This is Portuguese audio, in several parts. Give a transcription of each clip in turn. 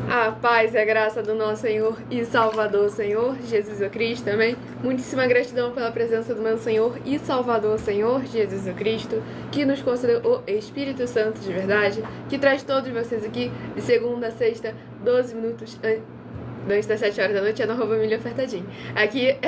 A paz e a graça do nosso Senhor e Salvador, Senhor Jesus Cristo, amém? Muitíssima gratidão pela presença do meu Senhor e Salvador, Senhor Jesus Cristo, que nos concedeu o Espírito Santo de verdade, que traz todos vocês aqui de segunda a sexta, 12 minutos antes das 7 horas da noite, é no @Milha Ofertadinho. Aqui é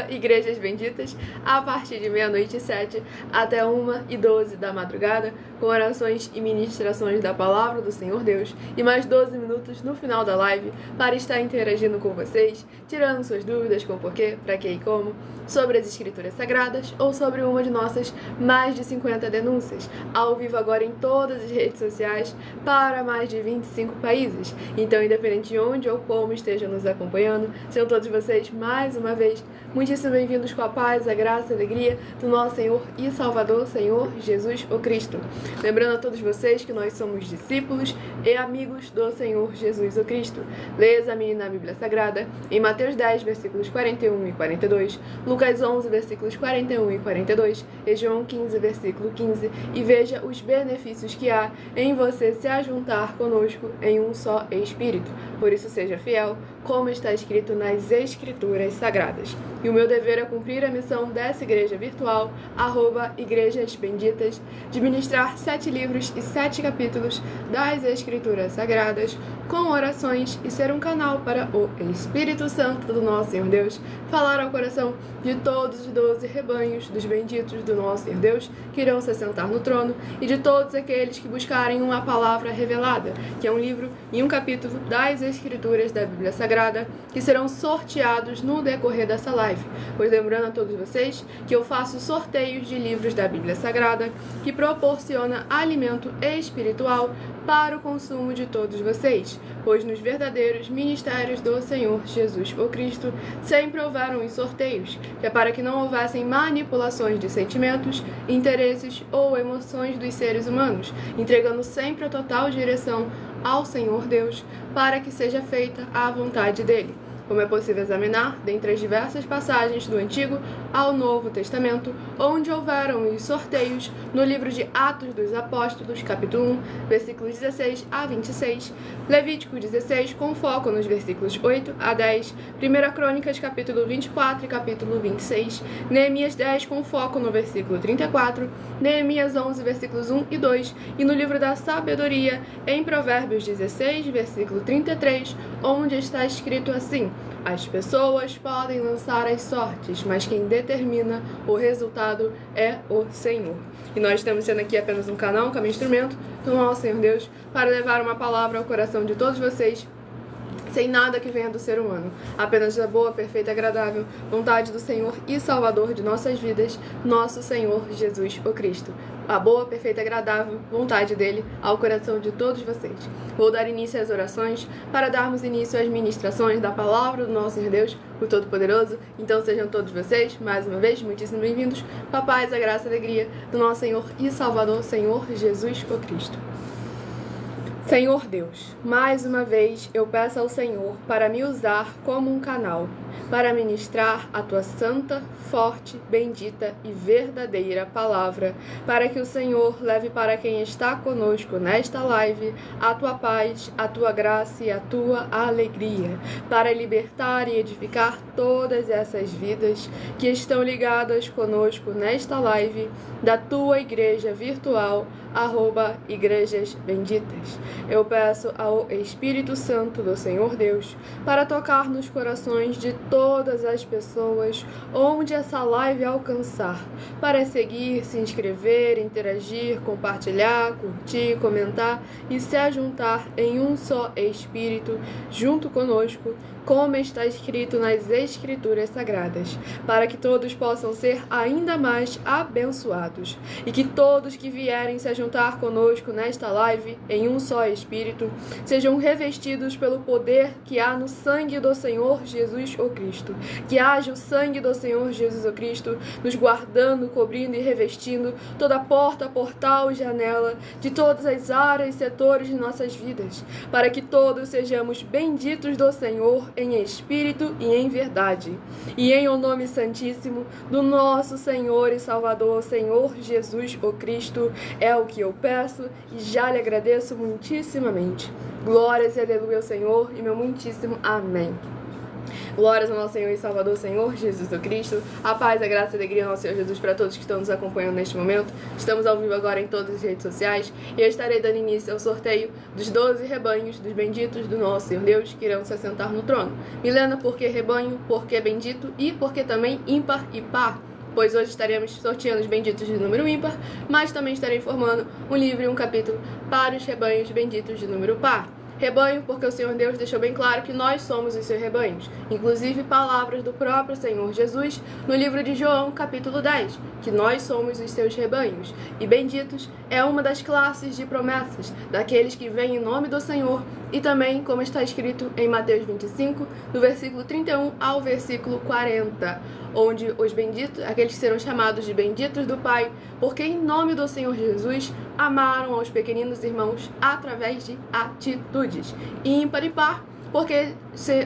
@Igrejas Benditas, a partir de 00:07 até 1:12 da madrugada, com orações e ministrações da Palavra do Senhor Deus, e mais 12 minutos no final da live para estar interagindo com vocês, tirando suas dúvidas com porquê, pra quê e como, sobre as Escrituras Sagradas ou sobre uma de nossas mais de 50 denúncias, ao vivo agora em todas as redes sociais, para mais de 25 países. Então, independente de onde ou como estejam nos acompanhando, sejam todos vocês, mais uma vez, muitíssimo bem-vindos com a paz, a graça e a alegria do nosso Senhor e Salvador, Senhor Jesus o Cristo. Lembrando a todos vocês que nós somos discípulos e amigos do Senhor Jesus o Cristo. Leia e examine na Bíblia Sagrada, em Mateus 10, versículos 41 e 42, Lucas 11, versículos 41 e 42, e João 15, versículo 15, e veja os benefícios que há em você se ajuntar conosco em um só Espírito. Por isso, seja fiel, como está escrito nas Escrituras Sagradas. E o meu dever é cumprir a missão dessa igreja virtual, @Igrejas Benditas, de ministrar 7 livros e 7 capítulos das Escrituras Sagradas, com orações, e ser um canal para o Espírito Santo do nosso Senhor Deus falar ao coração de todos os 12 rebanhos dos benditos do nosso Senhor Deus que irão se assentar no trono, e de todos aqueles que buscarem uma palavra revelada, que é um livro e um capítulo das Escrituras da Bíblia Sagrada, que serão sorteados no decorrer dessa live. Pois lembrando a todos vocês que eu faço sorteios de livros da Bíblia Sagrada, que proporciona alimento espiritual para o consumo de todos vocês, pois nos verdadeiros ministérios do Senhor Jesus o Cristo sempre houveram os sorteios, que é para que não houvessem manipulações de sentimentos, interesses ou emoções dos seres humanos, entregando sempre a total direção ao Senhor Deus, para que seja feita a vontade dele. Como é possível examinar dentre as diversas passagens do Antigo ao Novo Testamento, onde houveram os sorteios no livro de Atos dos Apóstolos, capítulo 1, versículos 16 a 26, Levítico 16, com foco nos versículos 8 a 10, 1 Crônicas, capítulo 24 e capítulo 26, Neemias 10, com foco no versículo 34, Neemias 11, versículos 1 e 2, e no livro da Sabedoria, em Provérbios 16, versículo 33, onde está escrito assim: as pessoas podem lançar as sortes, mas quem determina o resultado é o Senhor. E nós estamos sendo aqui apenas um canal, um caminho instrumento do nosso Senhor Deus, para levar uma palavra ao coração de todos vocês, sem nada que venha do ser humano, apenas da boa, perfeita e agradável vontade do Senhor e Salvador de nossas vidas, nosso Senhor Jesus o Cristo. A boa, perfeita e agradável vontade dele ao coração de todos vocês. Vou dar início às orações para darmos início às ministrações da palavra do nosso Senhor Deus, o Todo-Poderoso. Então sejam todos vocês, mais uma vez, muitíssimo bem-vindos com a paz, a graça e a alegria do nosso Senhor e Salvador, Senhor Jesus o Cristo. Senhor Deus, mais uma vez eu peço ao Senhor para me usar como um canal, para ministrar a tua santa, forte, bendita e verdadeira palavra, para que o Senhor leve para quem está conosco nesta live a tua paz, a tua graça e a tua alegria, para libertar e edificar todas essas vidas que estão ligadas conosco nesta live da tua igreja virtual, @Igrejas Benditas. Eu peço ao Espírito Santo do Senhor Deus para tocar nos corações de todas as pessoas onde essa live alcançar, para seguir, se inscrever, interagir, compartilhar, curtir, comentar e se ajuntar em um só Espírito junto conosco, como está escrito nas Escrituras Sagradas, para que todos possam ser ainda mais abençoados, e que todos que vierem se juntar conosco nesta live em um só Espírito sejam revestidos pelo poder que há no sangue do Senhor Jesus o Cristo, que haja o sangue do Senhor Jesus o Cristo nos guardando, cobrindo e revestindo toda porta, portal e janela de todas as áreas e setores de nossas vidas, para que todos sejamos benditos do Senhor em espírito e em verdade. E em o nome santíssimo do nosso Senhor e Salvador, Senhor Jesus o Cristo, é o que eu peço e já lhe agradeço muitíssimamente. Glórias e aleluia ao Senhor e meu muitíssimo amém. Glórias ao nosso Senhor e Salvador, Senhor Jesus Cristo. A paz, a graça e a alegria ao nosso Senhor Jesus para todos que estão nos acompanhando neste momento. Estamos ao vivo agora em todas as redes sociais e eu estarei dando início ao sorteio dos 12 rebanhos dos benditos do nosso Senhor Deus que irão se assentar no trono. Milena, por que rebanho, por que bendito e por que também ímpar e par? Pois hoje estaremos sorteando os benditos de número ímpar, mas também estarei informando um livro e um capítulo para os rebanhos benditos de número par. Rebanho, porque o Senhor Deus deixou bem claro que nós somos os seus rebanhos. Inclusive palavras do próprio Senhor Jesus no livro de João, capítulo 10, que nós somos os seus rebanhos. E benditos é uma das classes de promessas daqueles que vêm em nome do Senhor. E também, como está escrito em Mateus 25, do versículo 31 ao versículo 40, onde os benditos, aqueles que serão chamados de benditos do Pai, porque em nome do Senhor Jesus amaram aos pequeninos irmãos através de atitudes. E ímpar e par, porque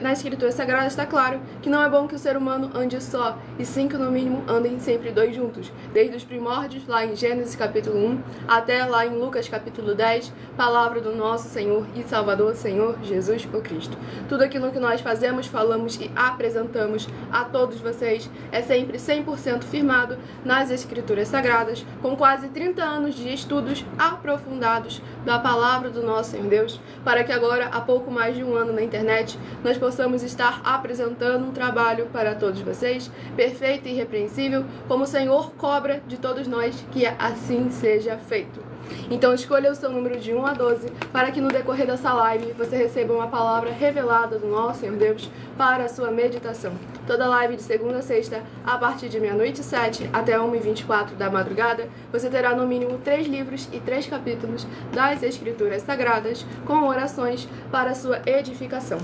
na Escritura Sagrada está claro que não é bom que o ser humano ande só, e sim que no mínimo andem sempre dois juntos. Desde os primórdios, lá em Gênesis capítulo 1, até lá em Lucas capítulo 10, palavra do nosso Senhor e Salvador, Senhor Jesus o Cristo. Tudo aquilo que nós fazemos, falamos e apresentamos a todos vocês é sempre 100% firmado nas Escrituras Sagradas, com quase 30 anos de estudos aprofundados da palavra do nosso Senhor Deus, para que agora, há pouco mais de um ano na internet, nós possamos estar apresentando um trabalho para todos vocês, perfeito e irrepreensível, como o Senhor cobra de todos nós que assim seja feito. Então escolha o seu número de 1 a 12 para que no decorrer dessa live você receba uma palavra revelada do nosso Senhor Deus para a sua meditação. Toda live de segunda a sexta, a partir de meia-noite e 7 até 1h24 da madrugada, você terá no mínimo 3 livros e 3 capítulos das Escrituras Sagradas com orações para a sua edificação.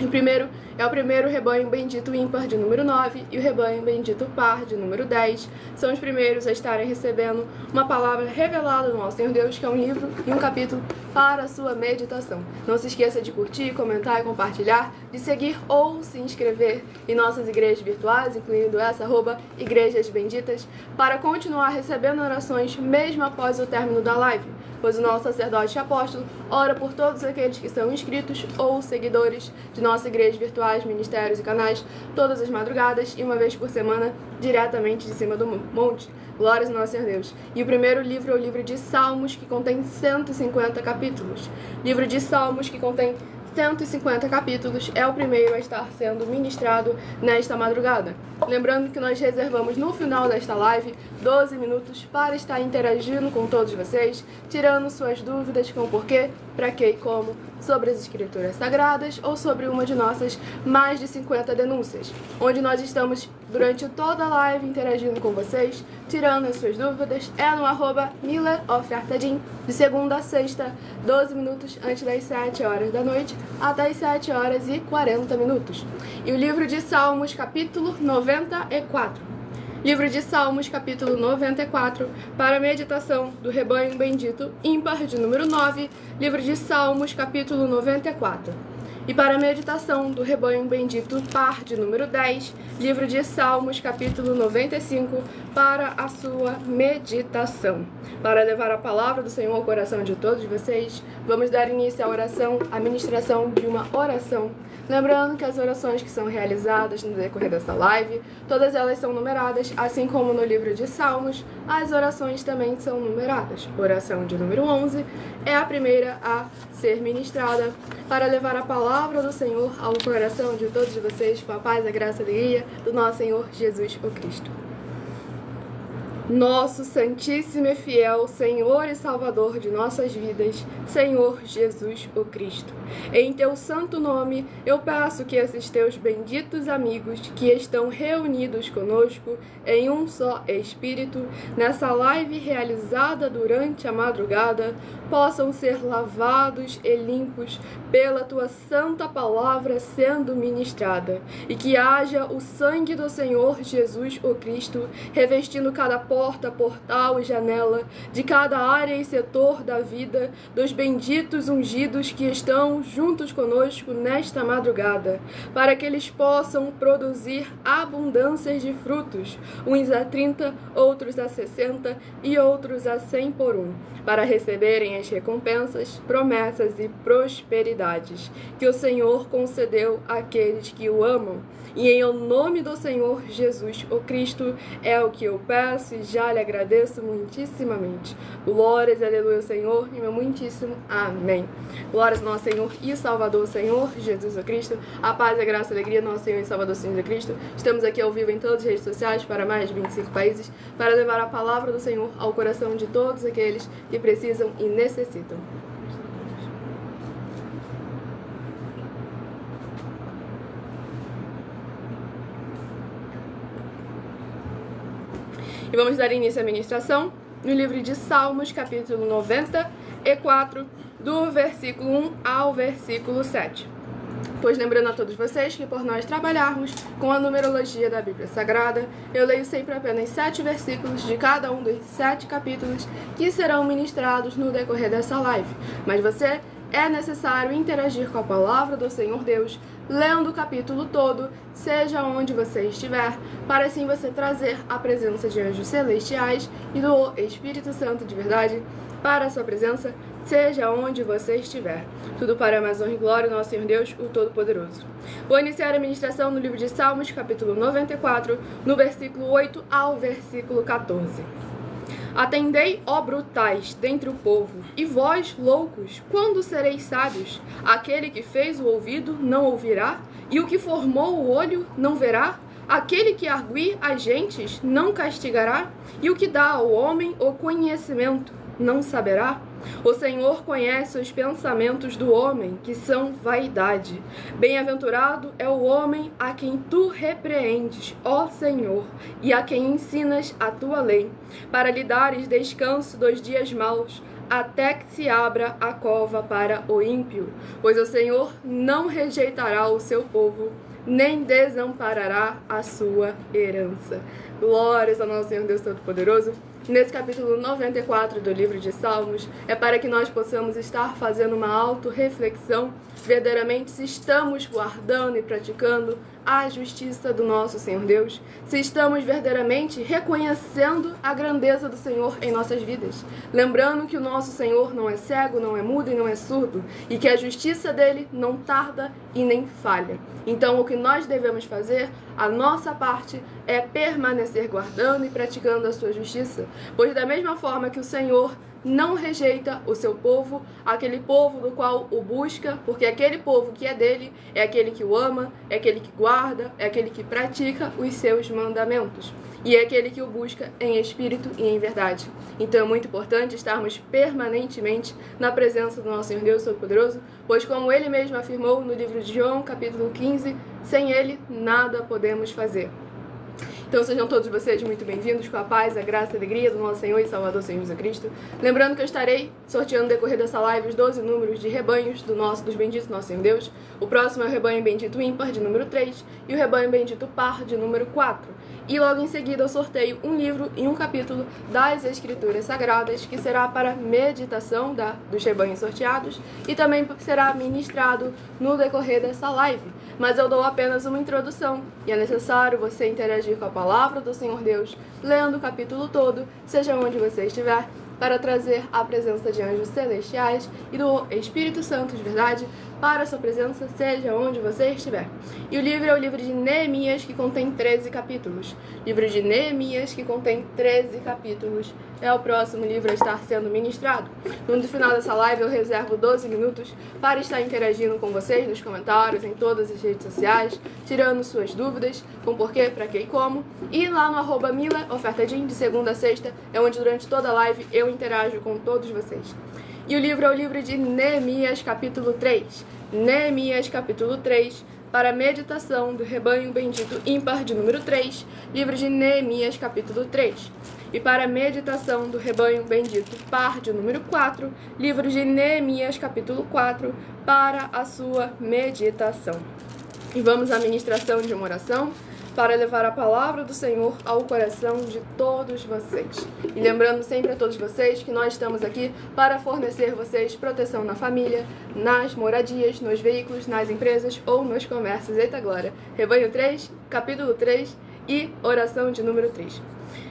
O primeiro é o primeiro rebanho bendito ímpar de número 9 e o rebanho bendito par de número 10. São os primeiros a estarem recebendo uma palavra revelada do nosso Senhor Deus, que é um livro e um capítulo para a sua meditação. Não se esqueça de curtir, comentar e compartilhar, de seguir ou se inscrever em nossas igrejas virtuais, incluindo essa @Igrejas Benditas, para continuar recebendo orações mesmo após o término da live, pois o nosso sacerdote e apóstolo ora por todos aqueles que são inscritos ou seguidores de nossas igrejas virtuais, ministérios e canais, todas as madrugadas e uma vez por semana, diretamente de cima do monte. Glórias ao nosso Senhor Deus. E o primeiro livro é o livro de Salmos, que contém 150 capítulos. Livro de Salmos, que contém 150 capítulos, é o primeiro a estar sendo ministrado nesta madrugada. Lembrando que nós reservamos no final desta live 12 minutos para estar interagindo com todos vocês, tirando suas dúvidas com o porquê, para que e como, sobre as Escrituras Sagradas ou sobre uma de nossas mais de 50 denúncias, onde nós estamos durante toda a live interagindo com vocês, tirando as suas dúvidas, é no @MilaOfertadim, de segunda a sexta, 12 minutos antes das 7 horas da noite, até as 7h40. E o livro de Salmos, capítulo 94. Livro de Salmos, capítulo 94, para a meditação do rebanho bendito ímpar de número 9, livro de Salmos, capítulo 94. E para a meditação do rebanho bendito par de número 10, livro de Salmos, capítulo 95, para a sua meditação. Para levar a palavra do Senhor ao coração de todos vocês, vamos dar início à oração, à ministração de uma oração. Lembrando que as orações que são realizadas no decorrer dessa live, todas elas são numeradas, assim como no livro de Salmos, as orações também são numeradas. Oração de número 11 é a primeira a ser ministrada para levar a palavra do Senhor ao coração de todos vocês, com a paz, a graça e a alegria do nosso Senhor Jesus o Cristo. Nosso Santíssimo e Fiel Senhor e Salvador de nossas vidas, Senhor Jesus o Cristo. Em Teu santo nome, eu peço que esses Teus benditos amigos que estão reunidos conosco em um só Espírito, nessa live realizada durante a madrugada, possam ser lavados e limpos pela Tua santa palavra sendo ministrada, e que haja o sangue do Senhor Jesus o Cristo revestindo cada porta porta, portal e janela, de cada área e setor da vida, dos benditos ungidos que estão juntos conosco nesta madrugada, para que eles possam produzir abundâncias de frutos, uns a 30, outros a 60 e outros a 100 por um, para receberem as recompensas, promessas e prosperidades que o Senhor concedeu àqueles que o amam. E em nome do Senhor Jesus, o Cristo, é o que eu peço e já lhe agradeço muitíssimamente. Glórias, aleluia, Senhor, e meu muitíssimo amém. Glórias ao nosso Senhor e Salvador, Senhor Jesus o Cristo. A paz, a graça e a alegria do nosso Senhor e Salvador, Senhor Jesus Cristo. Estamos aqui ao vivo em todas as redes sociais para mais de 25 países para levar a palavra do Senhor ao coração de todos aqueles que precisam e necessitam. E vamos dar início à ministração no livro de Salmos, capítulo 94, do versículo 1 ao versículo 7. Pois lembrando a todos vocês que por nós trabalharmos com a numerologia da Bíblia Sagrada, eu leio sempre apenas 7 versículos de cada um dos 7 capítulos que serão ministrados no decorrer dessa live. Mas você é necessário interagir com a palavra do Senhor Deus, lendo o capítulo todo, seja onde você estiver, para assim você trazer a presença de anjos celestiais e do Espírito Santo de verdade para a sua presença, seja onde você estiver. Tudo para a mais honra e glória do nosso Senhor Deus, o Todo-Poderoso. Vou iniciar a ministração no livro de Salmos, capítulo 94, no versículo 8 ao versículo 14. Atendei, ó brutais, dentre o povo, e vós, loucos, quando sereis sábios? Aquele que fez o ouvido não ouvirá, e o que formou o olho não verá? Aquele que arguir as gentes não castigará, e o que dá ao homem o conhecimento não saberá? O Senhor conhece os pensamentos do homem, que são vaidade. Bem-aventurado é o homem a quem tu repreendes, ó Senhor, e a quem ensinas a tua lei, para lhe dares descanso dos dias maus, até que se abra a cova para o ímpio. Pois o Senhor não rejeitará o seu povo, nem desamparará a sua herança. Glórias ao nosso Senhor Deus Todo-Poderoso. Nesse capítulo 94 do livro de Salmos, é para que nós possamos estar fazendo uma autorreflexão, verdadeiramente se estamos guardando e praticando a justiça do nosso Senhor Deus, se estamos verdadeiramente reconhecendo a grandeza do Senhor em nossas vidas, lembrando que o nosso Senhor não é cego, não é mudo e não é surdo, e que a justiça dele não tarda e nem falha. Então, o que nós devemos fazer, a nossa parte, é permanecer guardando e praticando a sua justiça, pois da mesma forma que o Senhor não rejeita o seu povo, aquele povo do qual o busca, porque aquele povo que é dele é aquele que o ama, é aquele que guarda, é aquele que pratica os seus mandamentos, e é aquele que o busca em espírito e em verdade. Então é muito importante estarmos permanentemente na presença do nosso Senhor Deus Todo-Poderoso, pois como ele mesmo afirmou no livro de João, capítulo 15, sem ele nada podemos fazer. Então sejam todos vocês muito bem-vindos com a paz, a graça e a alegria do nosso Senhor e Salvador Senhor Jesus Cristo. Lembrando que eu estarei sorteando no decorrer dessa live os 12 números de rebanhos dos benditos nosso Senhor Deus. O próximo é o rebanho bendito ímpar de número 3 e o rebanho bendito par de número 4. E logo em seguida eu sorteio um livro e um capítulo das Escrituras Sagradas, que será para meditação dos rebanhos sorteados e também será ministrado no decorrer dessa live. Mas eu dou apenas uma introdução e é necessário você interagir com a palavra do Senhor Deus, lendo o capítulo todo, seja onde você estiver, para trazer a presença de anjos celestiais e do Espírito Santo de verdade para a sua presença, seja onde você estiver. E o livro é o livro de Neemias, que contém 13 capítulos. Livro de Neemias, que contém 13 capítulos. É o próximo livro a estar sendo ministrado. No final dessa live eu reservo 12 minutos para estar interagindo com vocês nos comentários, em todas as redes sociais, tirando suas dúvidas, com porquê, pra que e como. E lá no @Mila Ofertadim, de segunda a sexta, é onde durante toda a live eu interajo com todos vocês. E o livro é o livro de Neemias, capítulo 3. Neemias, capítulo 3, para a meditação do rebanho bendito ímpar de número 3. Livro de Neemias, capítulo 3. E para a meditação do rebanho bendito par de número 4. Livro de Neemias, capítulo 4, para a sua meditação. E vamos à ministração de uma oração, para levar a palavra do Senhor ao coração de todos vocês. E lembrando sempre a todos vocês que nós estamos aqui para fornecer vocês proteção na família, nas moradias, nos veículos, nas empresas ou nos comércios. Eita glória! Rebanho 3, capítulo 3 e oração de número 3.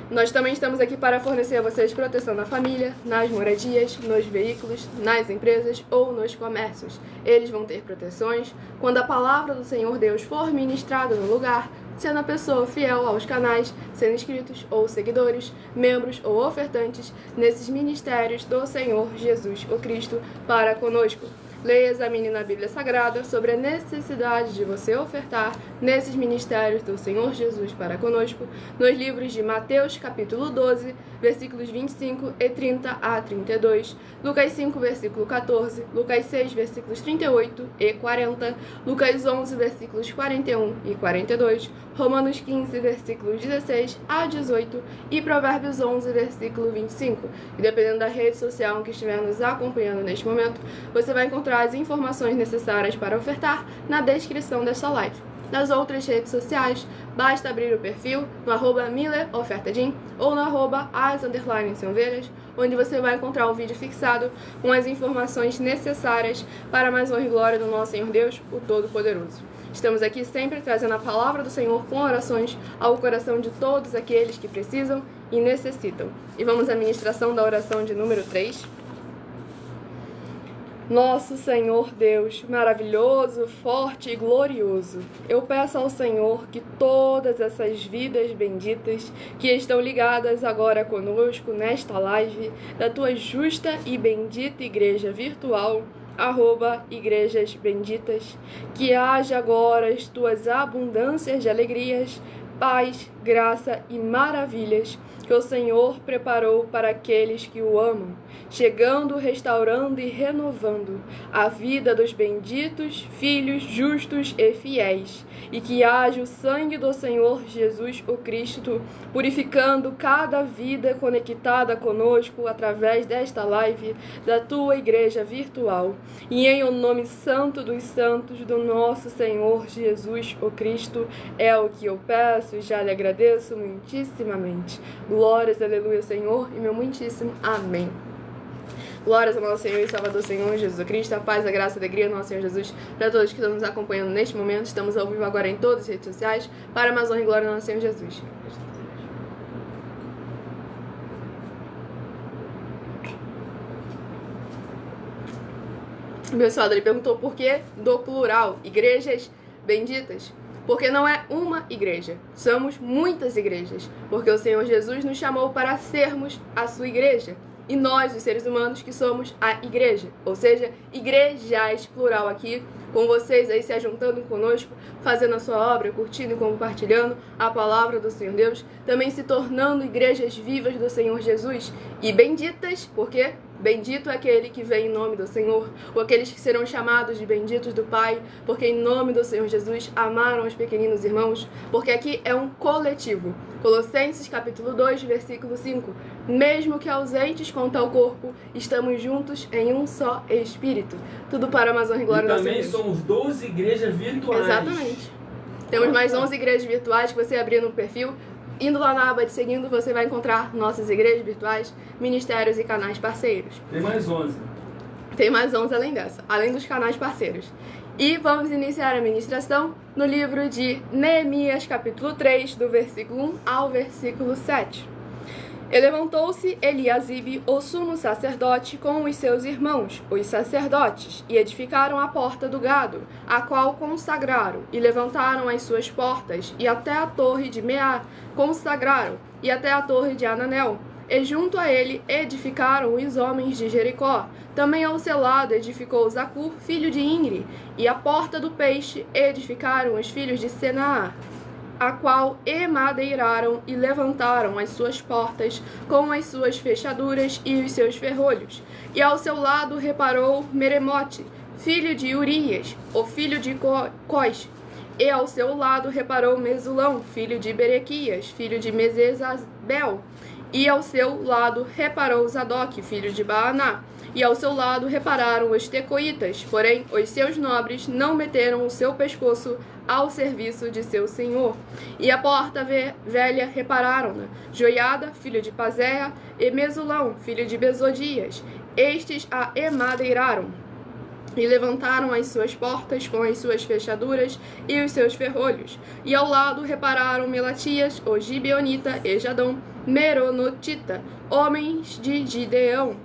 Nós também estamos aqui para fornecer a vocês proteção na família, nas moradias, nos veículos, nas empresas ou nos comércios. Eles vão ter proteções quando a palavra do Senhor Deus for ministrada no lugar, sendo a pessoa fiel aos canais, sendo inscritos ou seguidores, membros ou ofertantes nesses ministérios do Senhor Jesus, o Cristo, para conosco. Leia e examine na Bíblia Sagrada sobre a necessidade de você ofertar nesses ministérios do Senhor Jesus para conosco, nos livros de Mateus, capítulo 12, versículos 25 e 30 a 32, Lucas 5, versículo 14, Lucas 6, versículos 38 e 40, Lucas 11, versículos 41 e 42, Romanos 15, versículos 16 a 18 e Provérbios 11, versículo 25. E dependendo da rede social em que estiver nos acompanhando neste momento, você vai encontrar as informações necessárias para ofertar na descrição desta live. Nas outras redes sociais, basta abrir o perfil no @mileofertadim ou no @as_semovelhas, onde você vai encontrar um vídeo fixado com as informações necessárias para mais honra e glória do nosso Senhor Deus, o Todo-Poderoso. Estamos aqui sempre trazendo a palavra do Senhor com orações ao coração de todos aqueles que precisam e necessitam. E vamos à ministração da oração de número 3. Nosso Senhor Deus, maravilhoso, forte e glorioso, eu peço ao Senhor que todas essas vidas benditas que estão ligadas agora conosco nesta live da tua justa e bendita igreja virtual, @igrejas benditas, que haja agora as tuas abundâncias de alegrias, paz, graça e maravilhas que o Senhor preparou para aqueles que o amam, chegando, restaurando e renovando a vida dos benditos, filhos justos e fiéis, e que haja o sangue do Senhor Jesus o Cristo, purificando cada vida conectada conosco através desta live da tua igreja virtual, e em o nome santo dos santos do nosso Senhor Jesus o Cristo, é o que eu peço e já lhe agradeço muitíssimamente. Glórias, aleluia, Senhor, e meu muitíssimo amém. Glórias ao nosso Senhor e Salvador, Senhor Jesus Cristo, a paz, a graça, a alegria do nosso Senhor Jesus, para todos que estão nos acompanhando neste momento. Estamos ao vivo agora em todas as redes sociais, para mais honra e glória do nosso Senhor Jesus. Meu pessoal, ele perguntou por que do plural, igrejas benditas. Porque não é uma igreja, somos muitas igrejas, porque o Senhor Jesus nos chamou para sermos a sua igreja, e nós, os seres humanos, que somos a igreja, ou seja, igrejas, plural aqui, com vocês aí se ajuntando conosco, fazendo a sua obra, curtindo e compartilhando a palavra do Senhor Deus, também se tornando igrejas vivas do Senhor Jesus, e benditas, porque bendito é aquele que vem em nome do Senhor, ou aqueles que serão chamados de benditos do Pai, porque em nome do Senhor Jesus amaram os pequeninos irmãos, porque aqui é um coletivo. Colossenses capítulo 2, versículo 5. Mesmo que ausentes quanto ao corpo, estamos juntos em um só Espírito. Tudo para mais honra e glória do Senhor. Também somos 12 igrejas virtuais. Exatamente. Temos mais 11 igrejas virtuais que você abrir no perfil. Indo lá na aba de seguindo, você vai encontrar nossas igrejas virtuais, ministérios e canais parceiros. Tem mais 11. Tem mais 11 além dessa, além dos canais parceiros. E vamos iniciar a ministração no livro de Neemias, capítulo 3, do versículo 1 ao versículo 7. E levantou-se Eliasibe, o sumo sacerdote, com os seus irmãos, os sacerdotes, e edificaram a porta do gado, a qual consagraram, e levantaram as suas portas, e até a torre de Meá consagraram, e até a torre de Ananel. E junto a ele edificaram os homens de Jericó. Também ao seu lado edificou Zacur, filho de Imri, e a porta do peixe edificaram os filhos de Senaá, a qual emadeiraram e levantaram as suas portas com as suas fechaduras e os seus ferrolhos. E ao seu lado reparou Meremote, filho de Urias, o filho de Cós. E ao seu lado reparou Mesulão, filho de Berequias, filho de Mesezabel. E ao seu lado reparou Zadok, filho de Baaná. e ao seu lado repararam os tecoitas, porém os seus nobres não meteram o seu pescoço ao serviço de seu senhor. E a porta velha repararam-na, Joiada, filho de Pazéa, e Mesulão, filho de Bezodias. Estes a emadeiraram e levantaram as suas portas com as suas fechaduras e os seus ferrolhos. E ao lado repararam Melatias, o Gibeonita, e Jadom, Meronotita, homens de Gibeão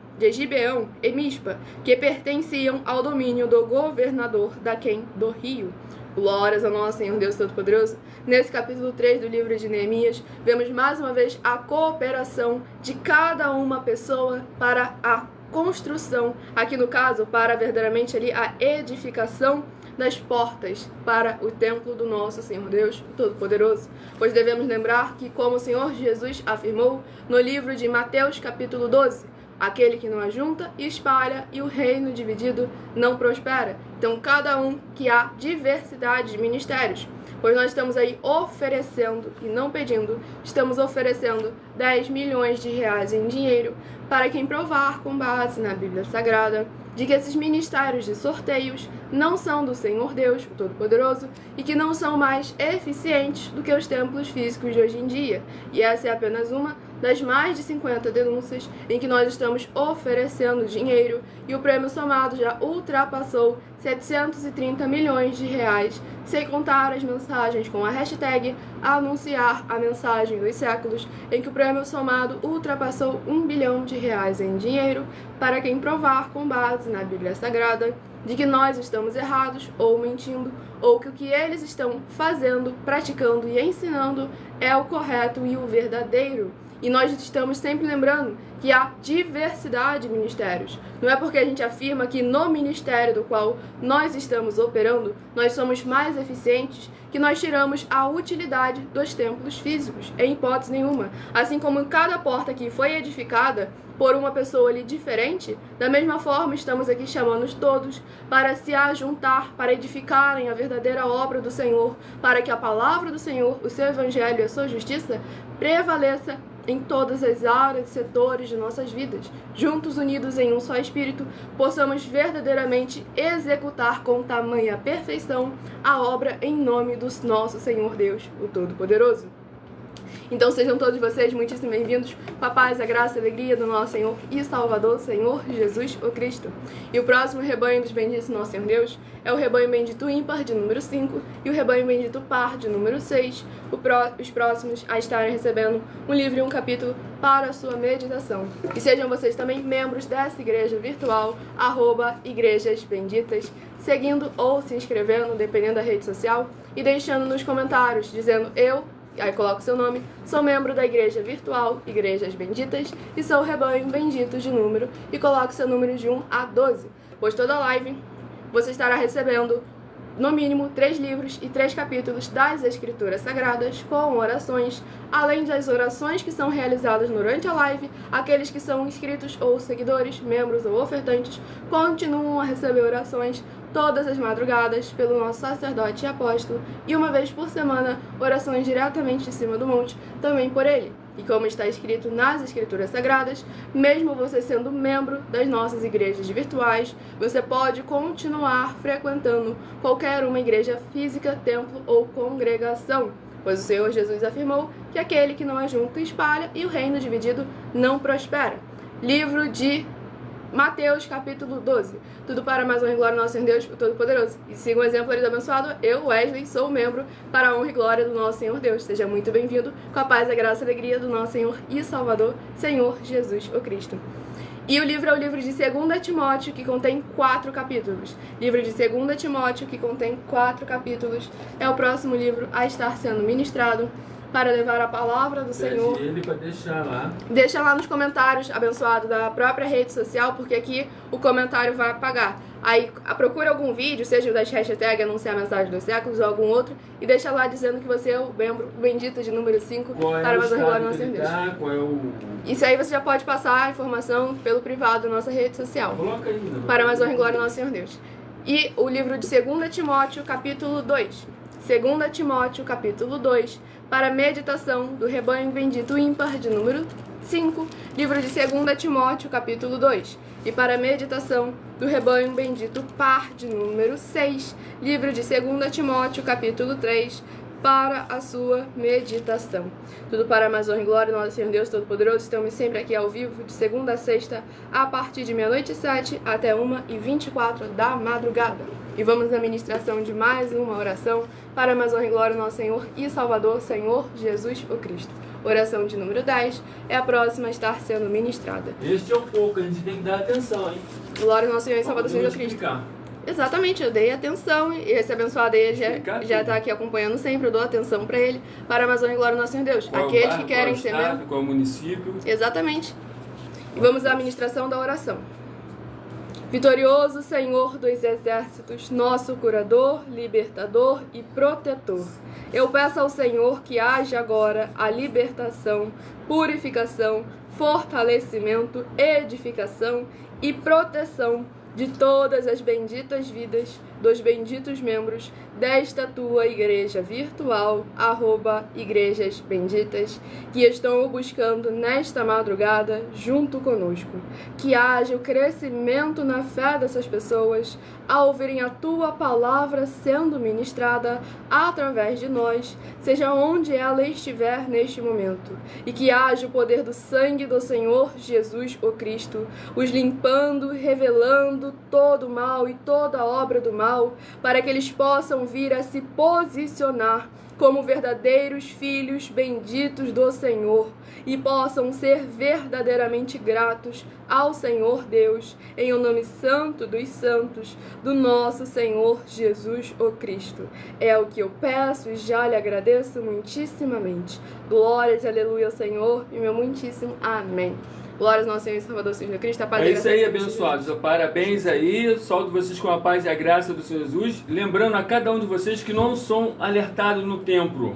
e Mispa, que pertenciam ao domínio do governador Daquém do rio. Glórias ao nosso Senhor Deus Todo-Poderoso. Nesse capítulo 3 do livro de Neemias, vemos mais uma vez a cooperação de cada uma pessoa para a construção, aqui no caso, para verdadeiramente ali a edificação das portas para o templo do nosso Senhor Deus Todo-Poderoso. Pois devemos lembrar que, como o Senhor Jesus afirmou no livro de Mateus capítulo 12, aquele que não ajunta e espalha, e o reino dividido não prospera. Então, cada um que há diversidade de ministérios. Pois nós estamos aí oferecendo, e não pedindo, estamos oferecendo 10 milhões de reais em dinheiro para quem provar, com base na Bíblia Sagrada, de que esses ministérios de sorteios não são do Senhor Deus, o Todo-Poderoso, e que não são mais eficientes do que os templos físicos de hoje em dia. E essa é apenas uma das mais de 50 denúncias em que nós estamos oferecendo dinheiro, e o prêmio somado já ultrapassou 730 milhões de reais, sem contar as mensagens com a hashtag anunciar a mensagem dos séculos, em que o prêmio somado ultrapassou 1 bilhão de reais em dinheiro para quem provar, com base na Bíblia Sagrada, de que nós estamos errados ou mentindo, ou que o que eles estão fazendo, praticando e ensinando é o correto e o verdadeiro. E nós estamos sempre lembrando que há diversidade de ministérios. Não é porque a gente afirma que no ministério do qual nós estamos operando, nós somos mais eficientes, que nós tiramos a utilidade dos templos físicos, em hipótese nenhuma. Assim como cada porta que foi edificada por uma pessoa ali diferente, da mesma forma estamos aqui chamando todos para se ajuntar, para edificarem a verdadeira obra do Senhor, para que a palavra do Senhor, o seu evangelho e a sua justiça prevaleça em todas as áreas e setores de nossas vidas. Juntos, unidos em um só espírito, possamos verdadeiramente executar com tamanha perfeição a obra em nome do nosso Senhor Deus, o Todo-Poderoso. Então sejam todos vocês muitíssimo bem-vindos com a paz, a graça e a alegria do nosso Senhor e Salvador, Senhor Jesus o Cristo. E o próximo rebanho dos benditos nosso Senhor Deus é o rebanho bendito ímpar de número 5 e o rebanho bendito par de número 6, os próximos a estarem recebendo um livro e um capítulo para a sua meditação. E sejam vocês também membros dessa igreja virtual, @Igrejas Benditas, seguindo ou se inscrevendo, dependendo da rede social, e deixando nos comentários, dizendo aí coloca o seu nome, sou membro da igreja virtual Igrejas Benditas e sou o rebanho bendito de número, e coloca o seu número de 1 a 12, pois toda live você estará recebendo no mínimo 3 livros e 3 capítulos das Escrituras Sagradas com orações, além das orações que são realizadas durante a live. Aqueles que são inscritos ou seguidores, membros ou ofertantes, continuam a receber orações todas as madrugadas pelo nosso sacerdote e apóstolo, e uma vez por semana, orações diretamente de cima do monte, também por ele. E como está escrito nas Escrituras Sagradas, mesmo você sendo membro das nossas igrejas virtuais, você pode continuar frequentando qualquer uma igreja física, templo ou congregação, pois o Senhor Jesus afirmou que aquele que não ajunta espalha, e o reino dividido não prospera. Livro de Mateus capítulo 12. Tudo para mais honra e glória do nosso Senhor Deus, o Todo-Poderoso. E siga o exemplo ali do abençoado. Eu, Wesley, sou membro para a honra e glória do nosso Senhor Deus. Seja muito bem-vindo com a paz, a graça e a alegria do nosso Senhor e Salvador, Senhor Jesus o Cristo. E o livro é o livro de 2 Timóteo, que contém 4 capítulos. Livro de 2 Timóteo, que contém 4 capítulos. É o próximo livro a estar sendo ministrado para levar a palavra do Senhor. Ele para deixar lá. Deixa lá nos comentários, abençoado, da própria rede social, porque aqui o comentário vai apagar. Aí procura algum vídeo, seja das hashtags anunciar a mensagem dos séculos ou algum outro, e deixa lá dizendo que você é o membro bendito de número 5 para mais honra e glória do nosso Deus. Qual é o... Isso aí você já pode passar a informação pelo privado da nossa rede social. Coloca aí, para mais honra e glória do nosso Senhor Deus. E o livro de 2 Timóteo, capítulo 2. 2 Timóteo, capítulo 2, para meditação do rebanho bendito ímpar de número 5. Livro de 2 Timóteo, capítulo 2. E para a meditação do rebanho bendito, par de número 6. Livro de 2 Timóteo, capítulo 3. Para a sua meditação. Tudo para a honra e glória, nosso Senhor Deus Todo-Poderoso. Estamos sempre aqui ao vivo, de segunda a sexta, a partir de 00h07 até 1h24 da madrugada. E vamos à ministração de mais uma oração para a honra e glória, nosso Senhor e Salvador, Senhor Jesus o Cristo. Oração de número 10 é a próxima a estar sendo ministrada. Este é o pouco, a gente tem que dar atenção, hein? Glória ao nosso Senhor e Salvador, Senhor Jesus Cristo. Exatamente, eu dei atenção e esse abençoado aí já está aqui acompanhando sempre, eu dou atenção para ele, para a Amazônia e glória do nosso Senhor Deus. Qual aqueles bairro, que querem ser estado, qual município. Exatamente. E vamos à administração da oração. Vitorioso Senhor dos exércitos, nosso curador, libertador e protetor, eu peço ao Senhor que haja agora a libertação, purificação, fortalecimento, edificação e proteção de todas as benditas vidas dos benditos membros desta tua igreja virtual, @igrejas benditas, que estão o buscando nesta madrugada junto conosco. Que haja o crescimento na fé dessas pessoas ao ouvirem a tua palavra sendo ministrada através de nós, seja onde ela estiver neste momento. E que haja o poder do sangue do Senhor Jesus o Cristo, os limpando, revelando todo o mal e toda a obra do mal, para que eles possam vir a se posicionar como verdadeiros filhos benditos do Senhor e possam ser verdadeiramente gratos ao Senhor Deus, em o nome santo dos santos do nosso Senhor Jesus o Cristo. É o que eu peço e já lhe agradeço muitíssimamente. Glórias e aleluia ao Senhor e meu muitíssimo amém. Glórias ao nosso Senhor e Salvador, Senhor Cristo. É isso aí, abençoados. Parabéns aí. Saúdo vocês com a paz e a graça do Senhor Jesus. Lembrando a cada um de vocês que não são alertados no templo.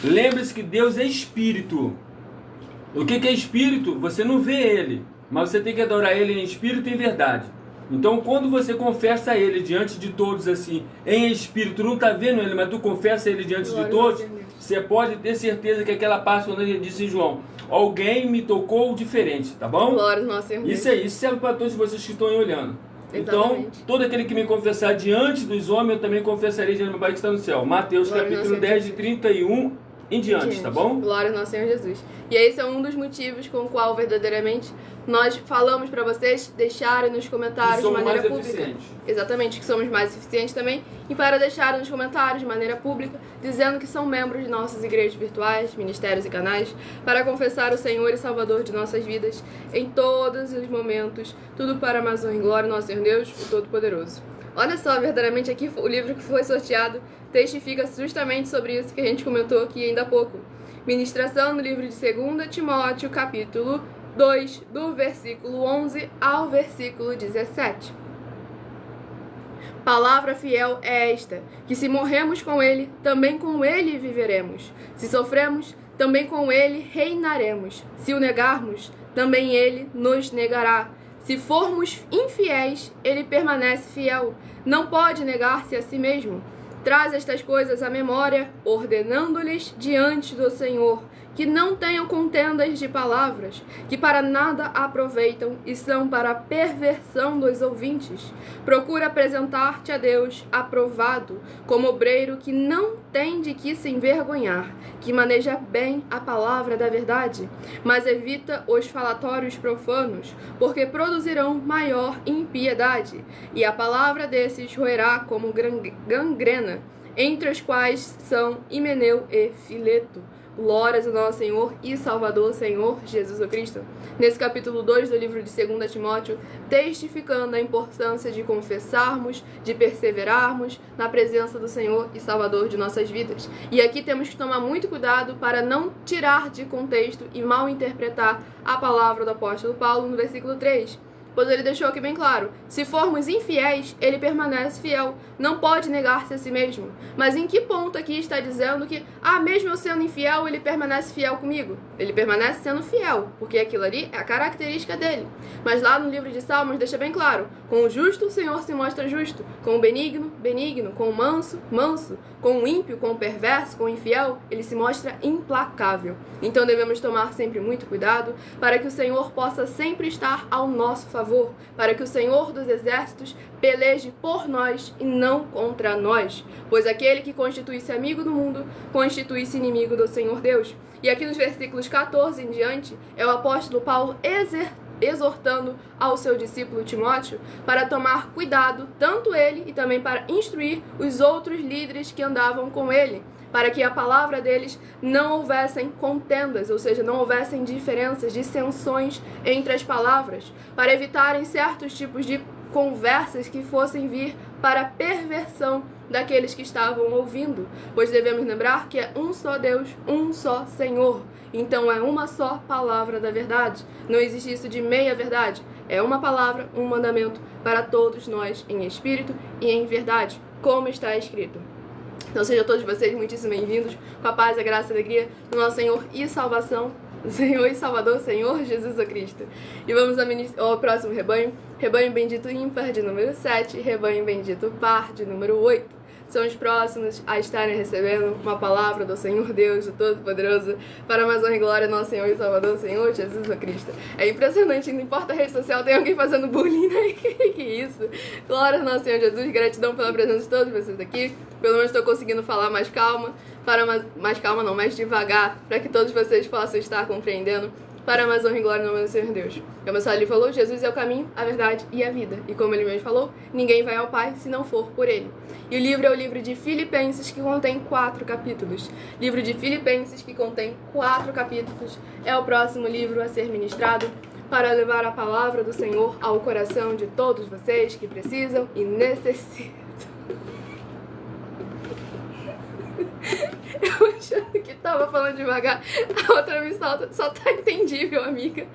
Lembre-se que Deus é espírito. O que é espírito? Você não vê ele, mas você tem que adorar ele em espírito e em verdade. Então, quando você confessa ele diante de todos assim, em espírito, não está vendo ele, mas tu confessa ele diante de todos, você pode ter certeza que aquela parte quando ele disse em João, alguém me tocou diferente, tá bom? Glória ao nosso Senhor. Isso aí, isso serve para todos vocês que estão aí olhando. Exatamente. Então, todo aquele que me confessar diante dos homens, eu também confessarei diante do meu Pai que está no céu. Mateus capítulo 10, de 31 em diante, tá bom? Glória ao nosso Senhor Jesus. E esse é um dos motivos com o qual verdadeiramente nós falamos para vocês deixarem nos comentários de maneira pública. Exatamente, que somos mais eficientes também. E para deixarem nos comentários de maneira pública, dizendo que são membros de nossas igrejas virtuais, ministérios e canais, para confessar o Senhor e Salvador de nossas vidas em todos os momentos. Tudo para a honra e glória do nosso Senhor Deus, o Todo-Poderoso. Olha só, verdadeiramente aqui o livro que foi sorteado testifica justamente sobre isso que a gente comentou aqui ainda há pouco. Ministração no livro de 2 Timóteo, capítulo 2, do versículo 11 ao versículo 17. Palavra fiel é esta, que se morremos com ele, também com ele viveremos. Se sofremos, também com ele reinaremos. Se o negarmos, também ele nos negará. Se formos infiéis, ele permanece fiel. Não pode negar-se a si mesmo. Traz estas coisas à memória, ordenando-lhes diante do Senhor, que não tenham contendas de palavras, que para nada aproveitam e são para a perversão dos ouvintes. Procura apresentar-te a Deus aprovado, como obreiro que não tem de que se envergonhar, que maneja bem a palavra da verdade, mas evita os falatórios profanos, porque produzirão maior impiedade, e a palavra desses roerá como gangrena, entre os quais são Himeneu e Fileto. Glórias ao nosso Senhor e Salvador, Senhor Jesus Cristo. Nesse capítulo 2 do livro de 2 Timóteo, testificando a importância de confessarmos, de perseverarmos na presença do Senhor e Salvador de nossas vidas. E aqui temos que tomar muito cuidado para não tirar de contexto e mal interpretar a palavra do apóstolo Paulo no versículo 3. pois ele deixou aqui bem claro: se formos infiéis, ele permanece fiel, não pode negar-se a si mesmo. Mas em que ponto aqui está dizendo que, mesmo eu sendo infiel, ele permanece fiel comigo? Ele permanece sendo fiel, porque aquilo ali é a característica dele. Mas lá no livro de Salmos deixa bem claro: com o justo o Senhor se mostra justo, com o benigno, benigno, com o manso, manso, com o ímpio, com o perverso, com o infiel, ele se mostra implacável. Então devemos tomar sempre muito cuidado para que o Senhor possa sempre estar ao nosso favor, para que o Senhor dos exércitos peleje por nós e não contra nós, pois aquele que constitui-se amigo do mundo, constitui-se inimigo do Senhor Deus. E aqui nos versículos 14 em diante, é o apóstolo Paulo exortando ao seu discípulo Timóteo para tomar cuidado, tanto ele e também para instruir os outros líderes que andavam com ele, para que a palavra deles não houvessem contendas, ou seja, não houvessem diferenças, dissensões entre as palavras, para evitarem certos tipos de conversas que fossem vir para a perversão daqueles que estavam ouvindo, pois devemos lembrar que é um só Deus, um só Senhor. Então é uma só palavra da verdade. Não existe isso de meia verdade. É uma palavra, um mandamento para todos nós, em espírito e em verdade, como está escrito. Então sejam todos vocês muitíssimo bem-vindos, com a paz, a graça e a alegria do nosso Senhor e Salvação, Senhor e Salvador, Senhor Jesus Cristo. E vamos ao próximo rebanho. Rebanho bendito ímpar de número 7, rebanho bendito par de número 8. São os próximos a estarem recebendo uma palavra do Senhor Deus, do Todo-Poderoso, para mais honra e glória do nosso Senhor e Salvador, Senhor Jesus Cristo. É impressionante, não importa a rede social, tem alguém fazendo bullying, né? Que isso? Glória ao nosso Senhor Jesus, gratidão pela presença de todos vocês aqui. Pelo menos estou conseguindo falar mais calma, mais devagar, para que todos vocês possam estar compreendendo. Para mais honra e glória no nome do Senhor Deus. Como o Salih falou, Jesus é o caminho, a verdade e a vida. E como ele mesmo falou, ninguém vai ao Pai se não for por ele. E o livro é o livro de Filipenses, que contém 4 capítulos. Livro de Filipenses, que contém 4 capítulos, é o próximo livro a ser ministrado para levar a palavra do Senhor ao coração de todos vocês que precisam e necessitam. Eu achando que tava falando devagar, a outra me só tá entendível, amiga.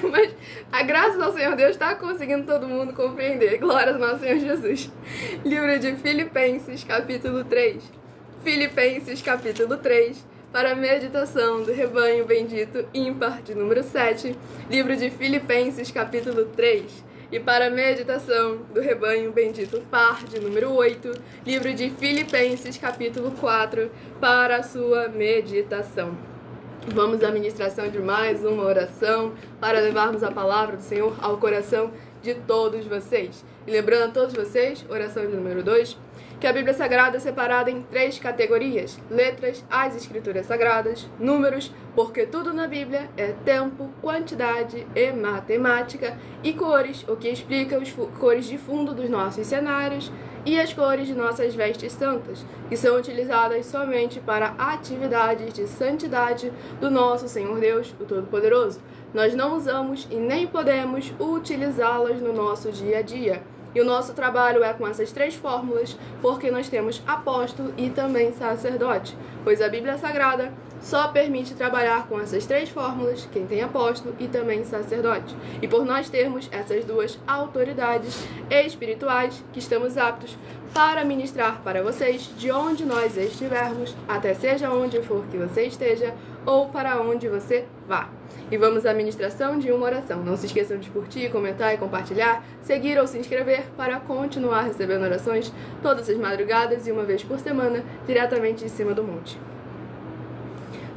Mas a graça do Senhor Deus tá conseguindo todo mundo compreender. Glória ao nosso Senhor Jesus. Livro de Filipenses, capítulo 3. Filipenses, capítulo 3. Para a meditação do rebanho bendito ímpar de número 7. Livro de Filipenses, capítulo 3. E para a meditação do rebanho bendito par de número 8, livro de Filipenses, capítulo 4, para a sua meditação. Vamos à ministração de mais uma oração para levarmos a palavra do Senhor ao coração de todos vocês. E lembrando a todos vocês, oração de número 2, que a Bíblia Sagrada é separada em 3 categorias: letras, as Escrituras Sagradas, números, porque tudo na Bíblia é tempo, quantidade e matemática, e cores, o que explica as cores de fundo dos nossos cenários e as cores de nossas vestes santas, que são utilizadas somente para atividades de santidade do nosso Senhor Deus, o Todo-Poderoso. Nós não usamos e nem podemos utilizá-las no nosso dia a dia. E o nosso trabalho é com essas 3 fórmulas, porque nós temos apóstolo e também sacerdote, pois a Bíblia Sagrada só permite trabalhar com essas 3 fórmulas quem tem apóstolo e também sacerdote. E por nós termos essas 2 autoridades espirituais, que estamos aptos para ministrar para vocês de onde nós estivermos, até seja onde for que você esteja ou para onde você vá. E vamos à ministração de uma oração. Não se esqueçam de curtir, comentar e compartilhar, seguir ou se inscrever para continuar recebendo orações todas as madrugadas e uma vez por semana, diretamente de cima do monte.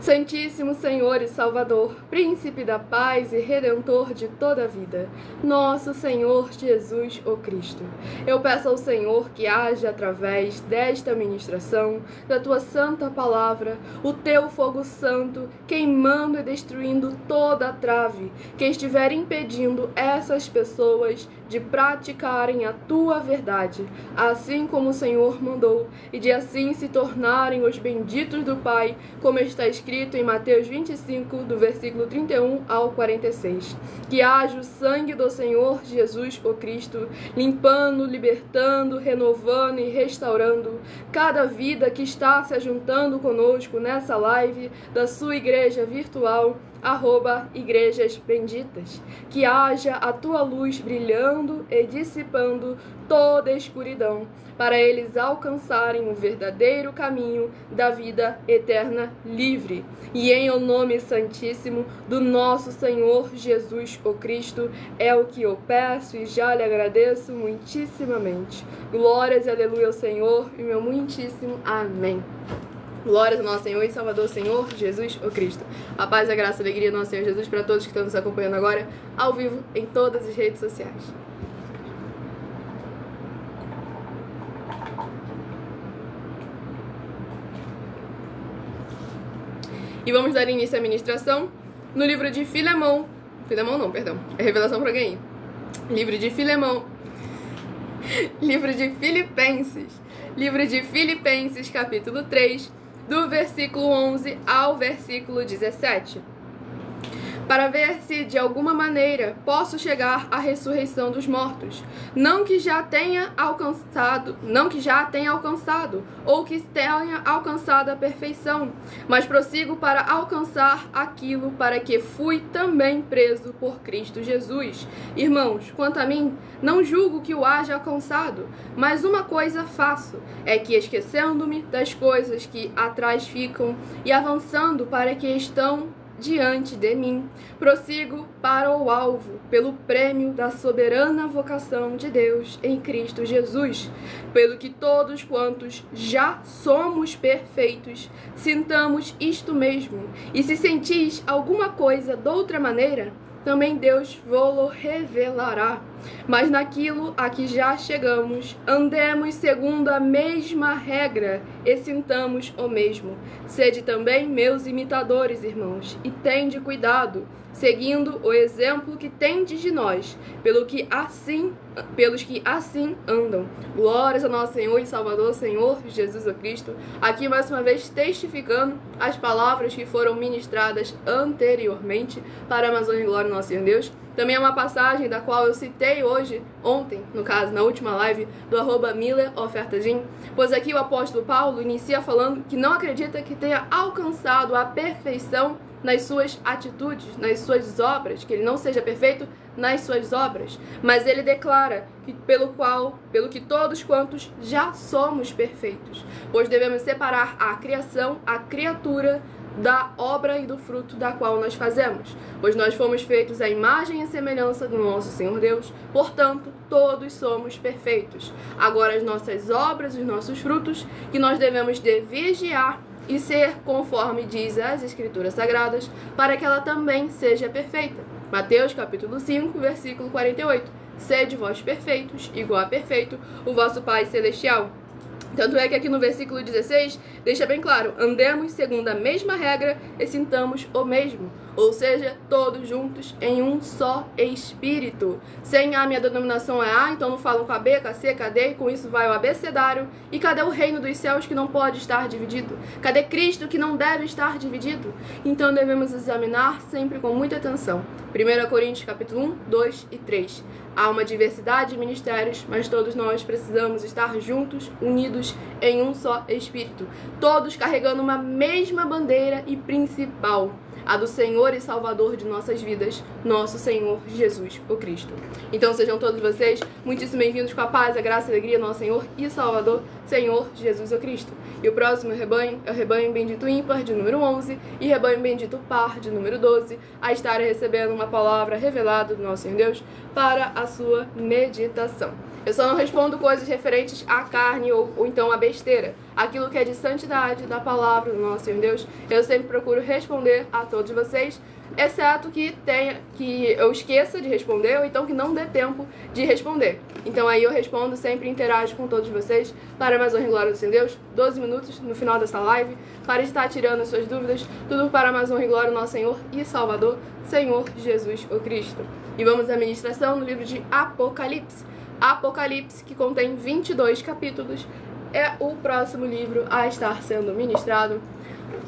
Santíssimo Senhor e Salvador, Príncipe da paz e Redentor de toda a vida, nosso Senhor Jesus, o Cristo, eu peço ao Senhor que haja através desta ministração, da Tua santa palavra, o Teu fogo santo, queimando e destruindo toda a trave que estiver impedindo essas pessoas de praticarem a Tua verdade, assim como o Senhor mandou, e de assim se tornarem os benditos do Pai, como está escrito em Mateus 25, do versículo 31 ao 46. Que haja o sangue do Senhor Jesus, o Cristo, limpando, libertando, renovando e restaurando cada vida que está se ajuntando conosco nessa live da sua igreja virtual, @igrejas benditas, que haja a tua luz brilhando e dissipando toda a escuridão, para eles alcançarem o verdadeiro caminho da vida eterna livre. E em o nome santíssimo do nosso Senhor Jesus o Cristo, é o que eu peço e já lhe agradeço muitíssimamente. Glórias e aleluia ao Senhor e meu muitíssimo amém. Glórias ao nosso Senhor e Salvador, Senhor Jesus o Cristo. A paz, a graça e a alegria do nosso Senhor Jesus para todos que estão nos acompanhando agora, ao vivo, em todas as redes sociais. E vamos dar início à ministração no livro de Filemão. Filemão não, perdão. É revelação para alguém. Livro de Filemão. Livro de Filipenses. Livro de Filipenses, capítulo 3, do versículo 11 ao versículo 17. Para ver se de alguma maneira posso chegar à ressurreição dos mortos, não que já tenha alcançado, ou que tenha alcançado a perfeição, mas prossigo para alcançar aquilo para que fui também preso por Cristo Jesus. Irmãos, quanto a mim, não julgo que o haja alcançado, mas uma coisa faço, é que esquecendo-me das coisas que atrás ficam e avançando para que estão diante de mim, prossigo para o alvo, pelo prêmio da soberana vocação de Deus em Cristo Jesus, pelo que todos quantos já somos perfeitos, sintamos isto mesmo, e se sentis alguma coisa de outra maneira, também Deus vô-lo revelará. Mas naquilo a que já chegamos, andemos segundo a mesma regra e sintamos o mesmo. Sede também meus imitadores, irmãos, e tende cuidado, seguindo o exemplo que tendes de nós, pelos que assim andam. Glórias ao nosso Senhor e Salvador, Senhor Jesus o Cristo. Aqui mais uma vez testificando as palavras que foram ministradas anteriormente para a Amazônia e Glória do nosso Senhor Deus. Também é uma passagem da qual eu citei ontem, no caso, na última live, do @MillerOfertaGym, pois aqui o apóstolo Paulo inicia falando que não acredita que tenha alcançado a perfeição nas suas atitudes, nas suas obras, que ele não seja perfeito nas suas obras, mas ele declara que pelo que todos quantos já somos perfeitos, pois devemos separar a criação, a criatura, da obra e do fruto da qual nós fazemos, pois nós fomos feitos à imagem e semelhança do nosso Senhor Deus, portanto, todos somos perfeitos. Agora, as nossas obras e os nossos frutos, que nós devemos de vigiar e ser conforme diz as Escrituras Sagradas, para que ela também seja perfeita. Mateus capítulo 5, versículo 48. Sede vós perfeitos, igual a perfeito o vosso Pai Celestial. Tanto é que aqui no versículo 16, deixa bem claro, andemos segundo a mesma regra e sintamos o mesmo. Ou seja, todos juntos em um só espírito. Sem a minha denominação é A, então não falam com a B, com a C, com a D, e com isso vai o abecedário. E cadê o reino dos céus que não pode estar dividido? Cadê Cristo que não deve estar dividido? Então devemos examinar sempre com muita atenção. 1 Coríntios capítulo 1, 2 e 3. Há uma diversidade de ministérios, mas todos nós precisamos estar juntos, unidos em um só espírito. Todos carregando uma mesma bandeira e principal, a do Senhor e Salvador de nossas vidas, nosso Senhor Jesus, o Cristo. Então sejam todos vocês muitíssimo bem-vindos com a paz, a graça e a alegria, nosso Senhor e Salvador, Senhor Jesus, o Cristo. E o próximo rebanho é o rebanho bendito ímpar, de número 11, e rebanho bendito par, de número 12, a estar recebendo uma palavra revelada do nosso Senhor Deus para a sua meditação. Eu só não respondo coisas referentes à carne ou então à besteira. Aquilo que é de santidade da palavra do nosso Senhor Deus, eu sempre procuro responder a todos vocês, exceto que eu esqueça de responder ou então que não dê tempo de responder. Então aí eu respondo, sempre interajo com todos vocês para mais honra e glória do Senhor Deus, 12 minutos no final dessa live, para estar tirando as suas dúvidas, tudo para mais honra e glória do nosso Senhor e Salvador, Senhor Jesus o Cristo. E vamos à ministração no livro de Apocalipse. Apocalipse, que contém 22 capítulos, é o próximo livro a estar sendo ministrado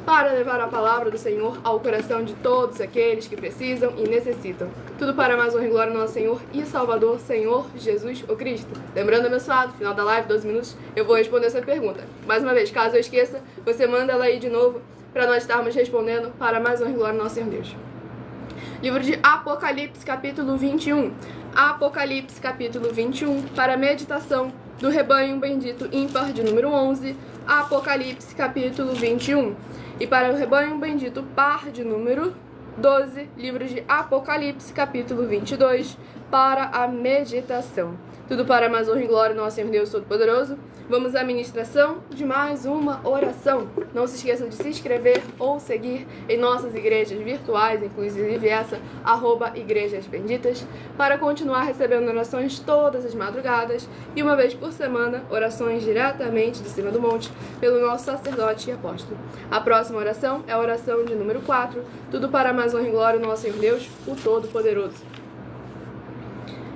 para levar a palavra do Senhor ao coração de todos aqueles que precisam e necessitam. Tudo para mais honra e glória do nosso Senhor e Salvador, Senhor Jesus o Cristo. Lembrando, abençoado, final da live, 12 minutos, eu vou responder essa pergunta. Mais uma vez, caso eu esqueça, você manda ela aí de novo para nós estarmos respondendo para mais honra e glória do nosso Senhor Deus. Livro de Apocalipse, capítulo 21. Apocalipse, capítulo 21, para a meditação do rebanho bendito ímpar de número 11. Apocalipse, capítulo 21. E para o rebanho bendito par de número 12, livro de Apocalipse, capítulo 22, para a meditação. Tudo para a mais honra e glória do nosso Senhor Deus Todo-Poderoso. Vamos à ministração de mais uma oração. Não se esqueça de se inscrever ou seguir em nossas igrejas virtuais, inclusive essa, @Igrejas Benditas, para continuar recebendo orações todas as madrugadas e uma vez por semana, orações diretamente de cima do monte, pelo nosso sacerdote e apóstolo. A próxima oração é a oração de número 4, tudo para a mais honra e glória do nosso Senhor Deus, o Todo-Poderoso.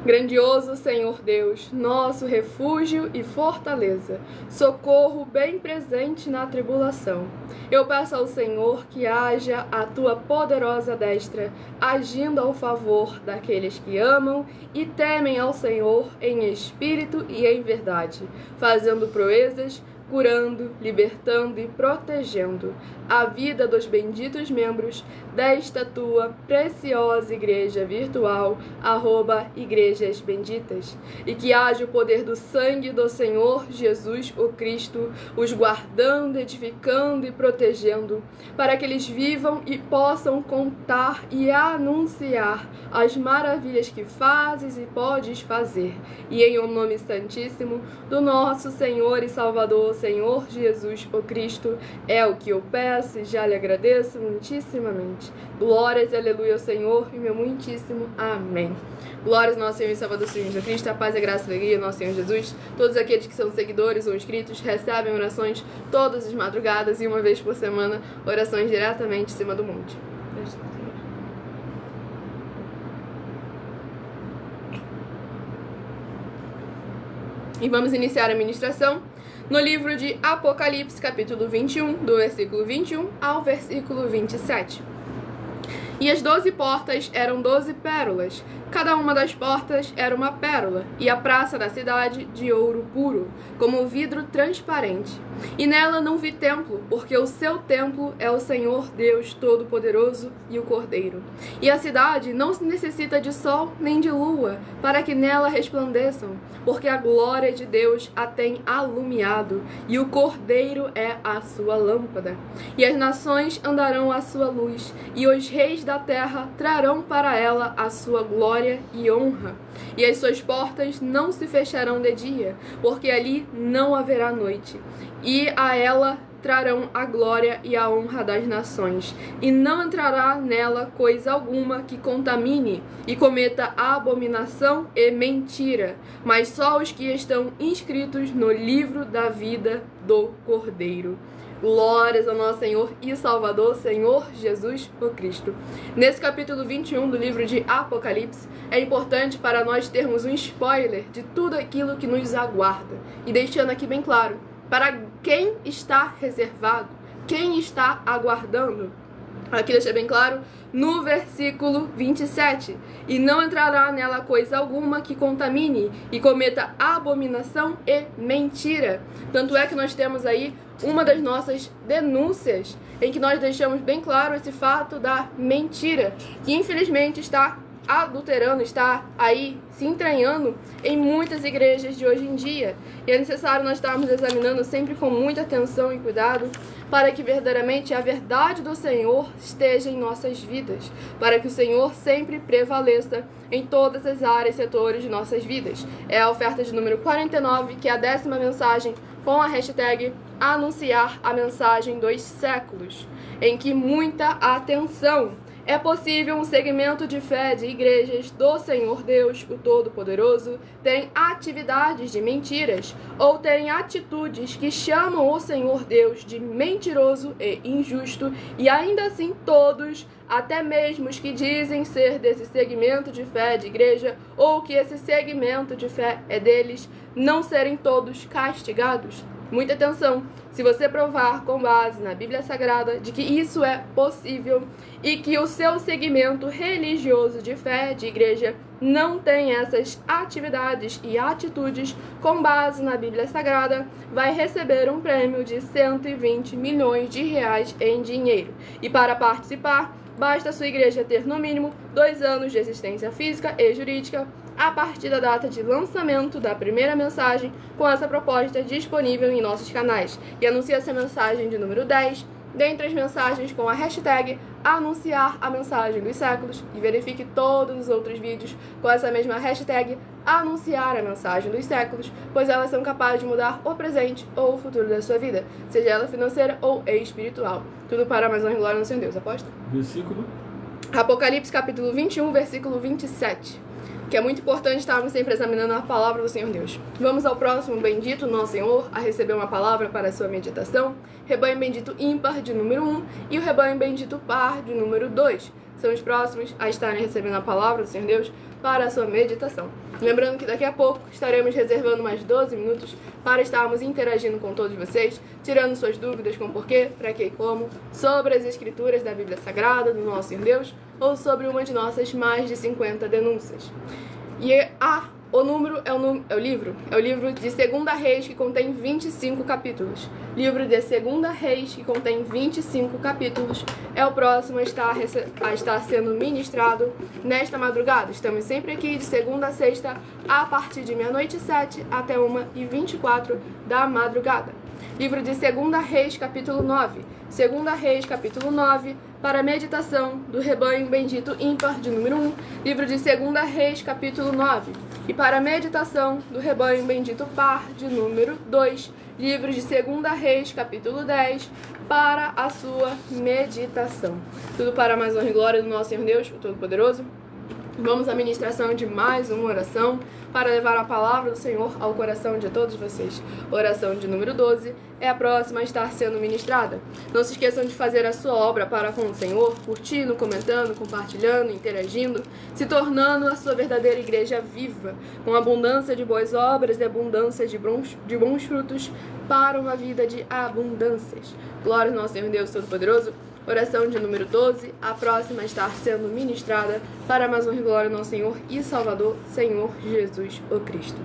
Grandioso Senhor Deus, nosso refúgio e fortaleza, socorro bem presente na tribulação. Eu peço ao Senhor que haja a tua poderosa destra, agindo ao favor daqueles que amam e temem ao Senhor em espírito e em verdade, fazendo proezas, curando, libertando e protegendo a vida dos benditos membros desta tua preciosa igreja virtual, @Igrejas Benditas, e que haja o poder do sangue do Senhor Jesus o Cristo, os guardando, edificando e protegendo, para que eles vivam e possam contar e anunciar as maravilhas que fazes e podes fazer, e em o nome santíssimo do nosso Senhor e Salvador, Senhor Jesus o Cristo, é o que eu peço e já lhe agradeço muitíssimamente. Glórias e aleluia ao Senhor e meu muitíssimo amém. Glórias ao nosso Senhor e Salvador, Senhor Jesus Cristo, a paz, a graça e a alegria do nosso Senhor Jesus. Todos aqueles que são seguidores ou inscritos recebem orações todas as madrugadas e uma vez por semana, orações diretamente de cima do monte. E vamos iniciar a ministração no livro de Apocalipse, capítulo 21, do versículo 21 ao versículo 27. E as 12 portas eram 12 pérolas, cada uma das portas era uma pérola, e a praça da cidade de ouro puro, como vidro transparente. E nela não vi templo, porque o seu templo é o Senhor Deus Todo-Poderoso e o Cordeiro. E a cidade não necessita de sol nem de lua, para que nela resplandeçam, porque a glória de Deus a tem alumiado, e o Cordeiro é a sua lâmpada. E as nações andarão à sua luz, e os reis da terra trarão para ela a sua glória e honra. E as suas portas não se fecharão de dia, porque ali não haverá noite. E a ela trarão a glória e a honra das nações, e não entrará nela coisa alguma que contamine e cometa abominação e mentira, mas só os que estão inscritos no livro da vida do Cordeiro. Glórias ao nosso Senhor e Salvador, Senhor Jesus o Cristo. Nesse capítulo 21 do livro de Apocalipse, é importante para nós termos um spoiler de tudo aquilo que nos aguarda. E deixando aqui bem claro, para quem está reservado, quem está aguardando. Aqui deixa bem claro no versículo 27. E não entrará nela coisa alguma que contamine e cometa abominação e mentira. Tanto é que nós temos aí uma das nossas denúncias em que nós deixamos bem claro esse fato da mentira, que infelizmente está adulterando, está aí se entranhando em muitas igrejas de hoje em dia. E é necessário nós estarmos examinando sempre com muita atenção e cuidado para que verdadeiramente a verdade do Senhor esteja em nossas vidas, para que o Senhor sempre prevaleça em todas as áreas e setores de nossas vidas. É a oferta de número 49, que é a 10ª mensagem com a hashtag anunciar a mensagem dos séculos, em que muita atenção. É possível um segmento de fé de igrejas do Senhor Deus, o Todo-Poderoso, tem atividades de mentiras ou tem atitudes que chamam o Senhor Deus de mentiroso e injusto, e ainda assim todos, até mesmo os que dizem ser desse segmento de fé de igreja ou que esse segmento de fé é deles, não serem todos castigados. Muita atenção, se você provar com base na Bíblia Sagrada de que isso é possível e que o seu segmento religioso de fé, de igreja, não tem essas atividades e atitudes com base na Bíblia Sagrada, vai receber um prêmio de 120 milhões de reais em dinheiro. E para participar, basta sua igreja ter no mínimo 2 anos de existência física e jurídica a partir da data de lançamento da primeira mensagem com essa proposta disponível em nossos canais. E anuncie essa mensagem de número 10 dentre as mensagens com a hashtag anunciar a mensagem dos séculos e verifique todos os outros vídeos com essa mesma hashtag anunciar a mensagem dos séculos, pois elas são capazes de mudar o presente ou o futuro da sua vida, seja ela financeira ou espiritual. Tudo para mais honra e glória no Senhor Deus, aposta? Versículo? Apocalipse capítulo 21, versículo 27. Que é muito importante estarmos sempre examinando a palavra do Senhor Deus. Vamos ao próximo bendito nosso Senhor a receber uma palavra para a sua meditação. Rebanho bendito ímpar de número 1 e o rebanho bendito par de número 2. São os próximos a estarem recebendo a palavra do Senhor Deus para a sua meditação. Lembrando que daqui a pouco estaremos reservando mais 12 minutos para estarmos interagindo com todos vocês, tirando suas dúvidas com porquê, para que e como, sobre as escrituras da Bíblia Sagrada do nosso Senhor Deus, ou sobre uma de nossas mais de 50 denúncias. E o número é o livro de 2 Reis, que contém 25 capítulos. Livro de 2 Reis, que contém 25 capítulos, é o próximo a estar sendo ministrado nesta madrugada. Estamos sempre aqui de segunda a sexta, a partir de 00h07 até 1h24 da madrugada. Livro de 2 Reis, capítulo 9. 2 Reis, capítulo 9, para a meditação do rebanho bendito ímpar de número 1. Livro de 2 Reis, capítulo 9. E para a meditação do rebanho bendito par de número 2. Livro de 2 Reis, capítulo 10, para a sua meditação. Tudo para mais honra e glória do nosso Senhor Deus, o Todo-Poderoso. Vamos à ministração de mais uma oração para levar a palavra do Senhor ao coração de todos vocês. Oração de número 12 é a próxima a estar sendo ministrada. Não se esqueçam de fazer a sua obra para com o Senhor, curtindo, comentando, compartilhando, interagindo, se tornando a sua verdadeira igreja viva, com abundância de boas obras e abundância de bons frutos para uma vida de abundâncias. Glória ao nosso Senhor Deus Todo-Poderoso. Oração de número 12, a próxima a estar sendo ministrada para mais honra e glória ao nosso Senhor e Salvador, Senhor Jesus o Cristo.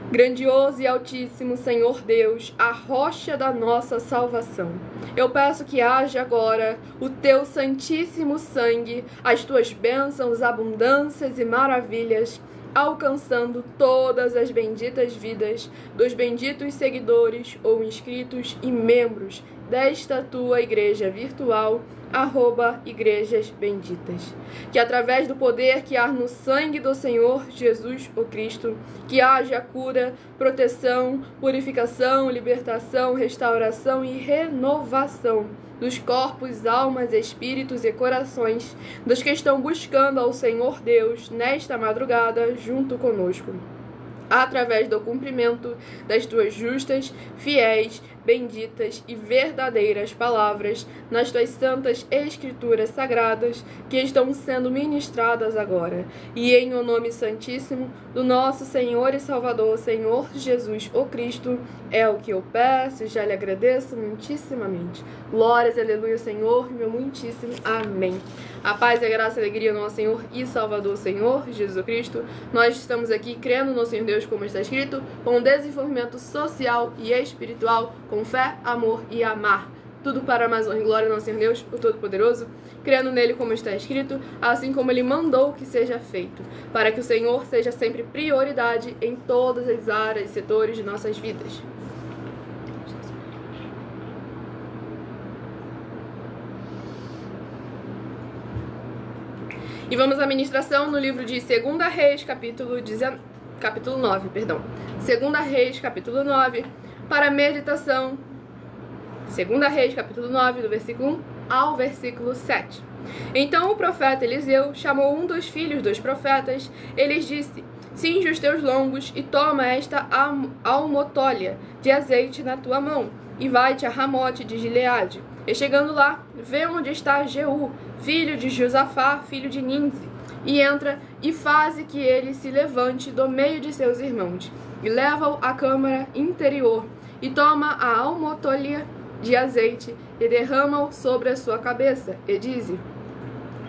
Grandioso e altíssimo Senhor Deus, a rocha da nossa salvação, eu peço que haja agora o teu santíssimo sangue, as tuas bênçãos, abundâncias e maravilhas, alcançando todas as benditas vidas dos benditos seguidores ou inscritos e membros desta tua igreja virtual, @igrejas benditas. Que através do poder que há no sangue do Senhor Jesus o Cristo, que haja cura, proteção, purificação, libertação, restauração e renovação dos corpos, almas, espíritos e corações dos que estão buscando ao Senhor Deus nesta madrugada junto conosco, através do cumprimento das tuas justas, fiéis, benditas e verdadeiras palavras nas tuas santas escrituras sagradas que estão sendo ministradas agora. E em o nome santíssimo do nosso Senhor e Salvador, Senhor Jesus o Cristo, é o que eu peço e já lhe agradeço muitíssimamente. Glórias, aleluia, Senhor, meu muitíssimo amém. A paz, a graça e a alegria do nosso Senhor e Salvador, Senhor Jesus Cristo. Nós estamos aqui crendo no Senhor Deus, como está escrito, com desenvolvimento social e espiritual, com fé, amor e amar. Tudo para mais honra e glória do nosso Senhor Deus, o Todo-Poderoso, crendo nele como está escrito, assim como ele mandou que seja feito, para que o Senhor seja sempre prioridade em todas as áreas e setores de nossas vidas. E vamos à ministração no livro de 2 Reis, capítulo 9, perdão. 2 Reis, capítulo 9, para a meditação. 2 Reis, capítulo 9, do versículo 1 ao versículo 7. Então o profeta Eliseu chamou um dos filhos dos profetas, e lhes disse: cinge os teus lombos e toma esta almotólia de azeite na tua mão, e vai-te a Ramote de Gileade. E chegando lá, vê onde está Jeú, filho de Josafá, filho de Ninzi, e entra e faze que ele se levante do meio de seus irmãos, e leva-o à câmara interior, e toma a almotólia de azeite, e derrama-o sobre a sua cabeça, e diz: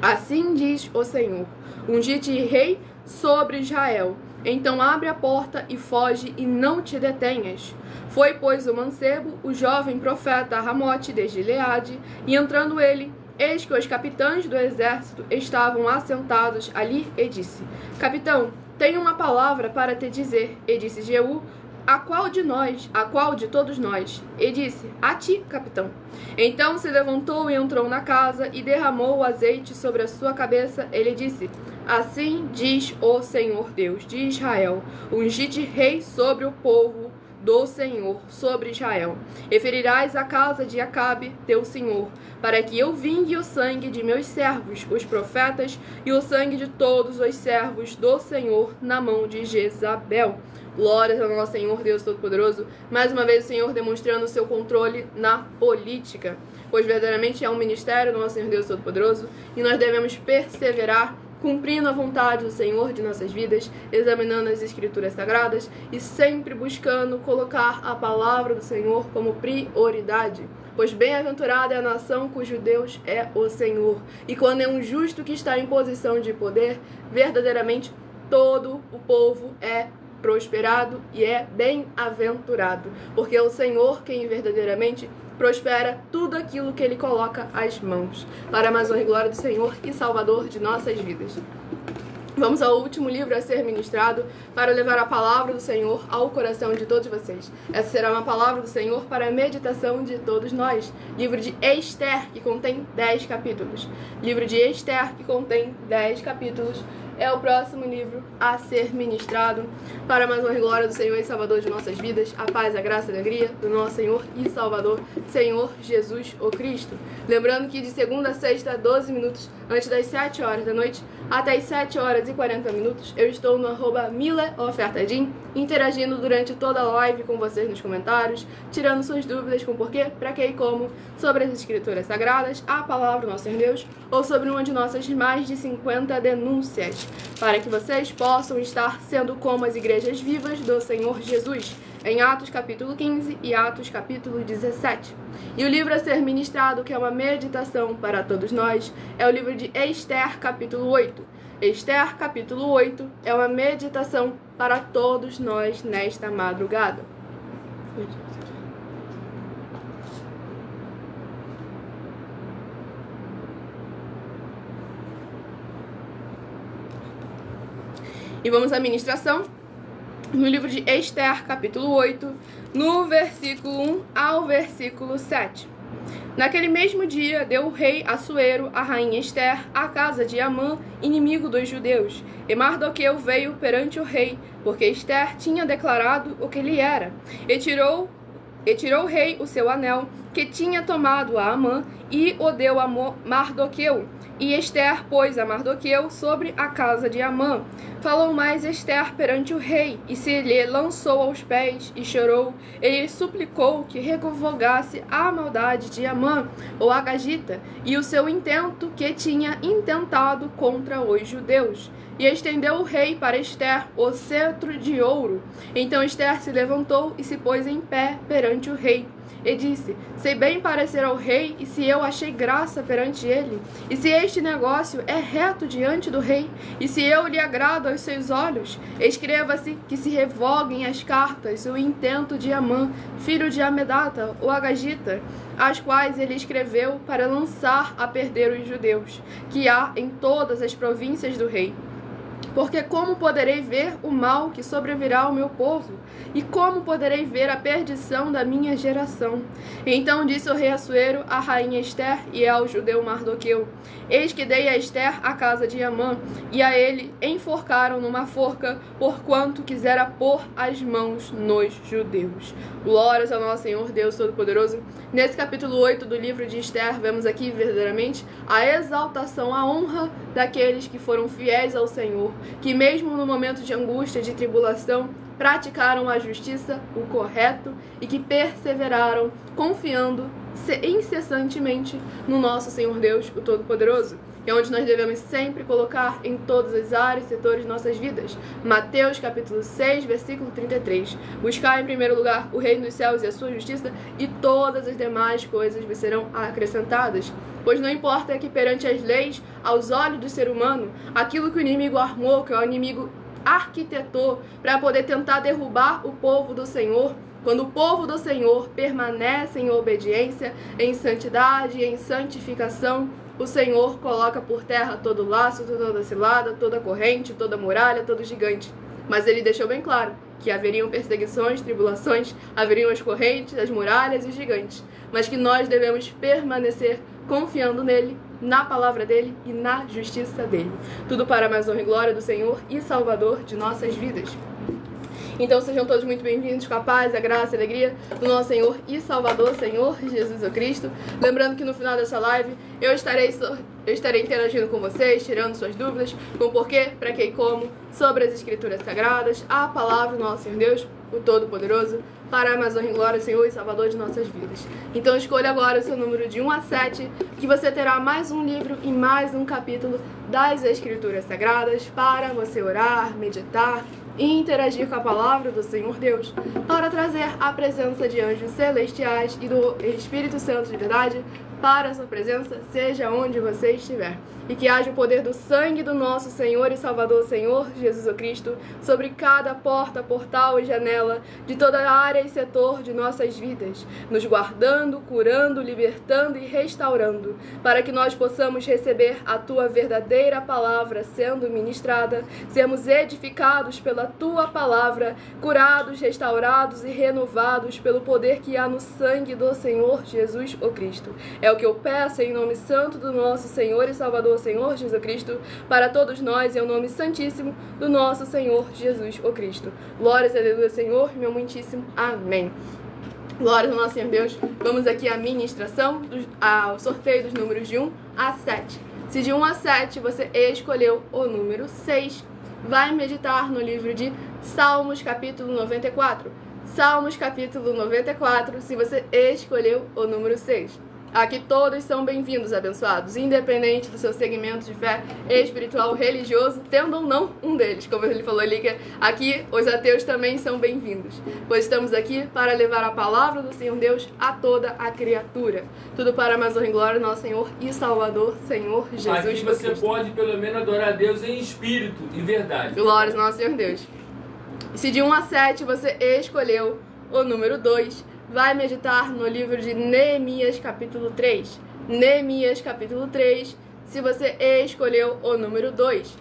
assim diz o Senhor, ungi-te rei sobre Israel. Então abre a porta e foge e não te detenhas. Foi, pois, o mancebo, o jovem profeta Ramote de Gileade, e entrando ele, eis que os capitães do exército estavam assentados ali, e disse: Capitão, tenho uma palavra para te dizer. E disse Jeú: A qual de todos nós? E disse: A ti, capitão. Então se levantou e entrou na casa e derramou o azeite sobre a sua cabeça. Ele disse: Assim diz o Senhor Deus de Israel: Ungi-te rei sobre o povo do Senhor, sobre Israel. E ferirás a casa de Acabe, teu senhor, para que eu vingue o sangue de meus servos, os profetas, e o sangue de todos os servos do Senhor na mão de Jezabel. Glórias ao nosso Senhor Deus Todo-Poderoso. Mais uma vez o Senhor demonstrando o seu controle na política, pois verdadeiramente é um ministério do nosso Senhor Deus Todo-Poderoso, e nós devemos perseverar cumprindo a vontade do Senhor de nossas vidas, examinando as Escrituras Sagradas e sempre buscando colocar a palavra do Senhor como prioridade. Pois bem-aventurada é a nação cujo Deus é o Senhor. E quando é um justo que está em posição de poder, verdadeiramente todo o povo é prosperado e é bem-aventurado. Porque é o Senhor quem verdadeiramente prospera tudo aquilo que Ele coloca às mãos, para a mais honra e glória do Senhor e Salvador de nossas vidas. Vamos ao último livro a ser ministrado para levar a palavra do Senhor ao coração de todos vocês. Essa será uma palavra do Senhor para a meditação de todos nós. Livro de Esther, que contém 10 capítulos. Livro de Esther, que contém 10 capítulos. É o próximo livro a ser ministrado para a mais honra e glória do Senhor e Salvador de nossas vidas, a paz, a graça e a alegria do nosso Senhor e Salvador, Senhor Jesus o Cristo. Lembrando que de segunda a sexta, 12 minutos antes das 7 horas da noite, até as 7 horas e 40 minutos, eu estou no @mileofertadim, interagindo durante toda a live com vocês nos comentários, tirando suas dúvidas com porquê, para que e como, sobre as Escrituras Sagradas, a palavra do nosso Senhor Deus, ou sobre uma de nossas mais de 50 denúncias, para que vocês possam estar sendo como as igrejas vivas do Senhor Jesus, em Atos capítulo 15 e Atos capítulo 17. E o livro a ser ministrado, que é uma meditação para todos nós, é o livro de Esther capítulo 8. Esther capítulo 8 é uma meditação para todos nós nesta madrugada. E vamos à ministração no livro de Esther, capítulo 8, no versículo 1 ao versículo 7. Naquele mesmo dia, deu o rei Assuero a rainha Esther à casa de Amã, inimigo dos judeus. E Mardoqueu veio perante o rei, porque Esther tinha declarado o que lhe era. E tirou o rei o seu anel, que tinha tomado a Amã, e o deu a Mardoqueu. E Esther pôs a Mardoqueu sobre a casa de Amã. Falou mais Esther perante o rei, e se lhe lançou aos pés, e chorou. Ele suplicou que revogasse a maldade de Amã, ou Agagita, e o seu intento que tinha intentado contra os judeus. E estendeu o rei para Esther o cetro de ouro. Então Esther se levantou e se pôs em pé perante o rei. E disse: sei bem parecer ao rei, e se eu achei graça perante ele, e se este negócio é reto diante do rei, e se eu lhe agrado aos seus olhos, escreva-se que se revoguem as cartas o intento de Amã, filho de Amedata, o Agagita, as quais ele escreveu para lançar a perder os judeus, que há em todas as províncias do rei. Porque como poderei ver o mal que sobrevirá ao meu povo? E como poderei ver a perdição da minha geração? Então disse o rei Assuero à rainha Esther e ao judeu Mardoqueu: eis que dei a Esther a casa de Amã, e a ele enforcaram numa forca, porquanto quisera pôr as mãos nos judeus. Glórias ao nosso Senhor Deus Todo-Poderoso. Nesse capítulo 8 do livro de Esther, vemos aqui verdadeiramente a exaltação, a honra daqueles que foram fiéis ao Senhor, que mesmo no momento de angústia, de tribulação, praticaram a justiça, o correto, e que perseveraram confiando incessantemente no nosso Senhor Deus, o Todo-Poderoso. é onde nós devemos sempre colocar em todas as áreas e setores de nossas vidas. Mateus capítulo 6, versículo 33. Buscar em primeiro lugar o reino dos céus e a sua justiça, e todas as demais coisas vos serão acrescentadas. Pois não importa que perante as leis, aos olhos do ser humano, aquilo que o inimigo armou, que o inimigo arquitetou para poder tentar derrubar o povo do Senhor, quando o povo do Senhor permanece em obediência, em santidade e em santificação, o Senhor coloca por terra todo laço, toda cilada, toda corrente, toda muralha, todo gigante. Mas ele deixou bem claro que haveriam perseguições, tribulações, haveriam as correntes, as muralhas e os gigantes, mas que nós devemos permanecer confiando nele, na palavra dele e na justiça dele. Tudo para a mais honra e glória do Senhor e Salvador de nossas vidas. Então sejam todos muito bem-vindos com a paz, a graça e a alegria do nosso Senhor e Salvador, Senhor Jesus Cristo. Lembrando que no final dessa live eu estarei interagindo com vocês, tirando suas dúvidas, com o porquê, para que e como, sobre as Escrituras Sagradas, a palavra do nosso Senhor Deus, o Todo-Poderoso, para a mais honra e glória, Senhor e Salvador de nossas vidas. Então escolha agora o seu número de 1 a 7, que você terá mais um livro e mais um capítulo das Escrituras Sagradas para você orar, meditar e interagir com a palavra do Senhor Deus, para trazer a presença de anjos celestiais e do Espírito Santo de verdade para a sua presença, seja onde você estiver. E que haja o poder do sangue do nosso Senhor e Salvador, Senhor Jesus Cristo, sobre cada porta, portal e janela de toda a área e setor de nossas vidas, nos guardando, curando, libertando e restaurando, para que nós possamos receber a Tua verdadeira palavra sendo ministrada, sermos edificados pela Tua palavra, curados, restaurados e renovados pelo poder que há no sangue do Senhor Jesus Cristo. É o que eu peço em nome santo do nosso Senhor e Salvador, Senhor Jesus Cristo, para todos nós, em nome santíssimo do nosso Senhor Jesus Cristo. Glórias a Deus, Senhor, meu muitíssimo amém. Glórias ao nosso Senhor Deus. Vamos aqui à ministração, ao sorteio dos números de 1 a 7. Se de 1 a 7 você escolheu o número 6, vai meditar no livro de Salmos, capítulo 94. Salmos, capítulo 94, se você escolheu o número 6. Aqui todos são bem-vindos, abençoados, independente do seu segmento de fé espiritual, religioso, tendo ou não um deles. Como ele falou ali, que aqui os ateus também são bem-vindos, pois estamos aqui para levar a palavra do Senhor Deus a toda a criatura. Tudo para a mais honra e glória do nosso Senhor e Salvador, Senhor Jesus Cristo. Aqui você pode pelo menos adorar a Deus em espírito e verdade. Glórias ao nosso Senhor Deus. Se de 1 a 7 você escolheu o número 2, vai meditar no livro de Neemias, capítulo 3. Neemias, capítulo 3, se você escolheu o número 2.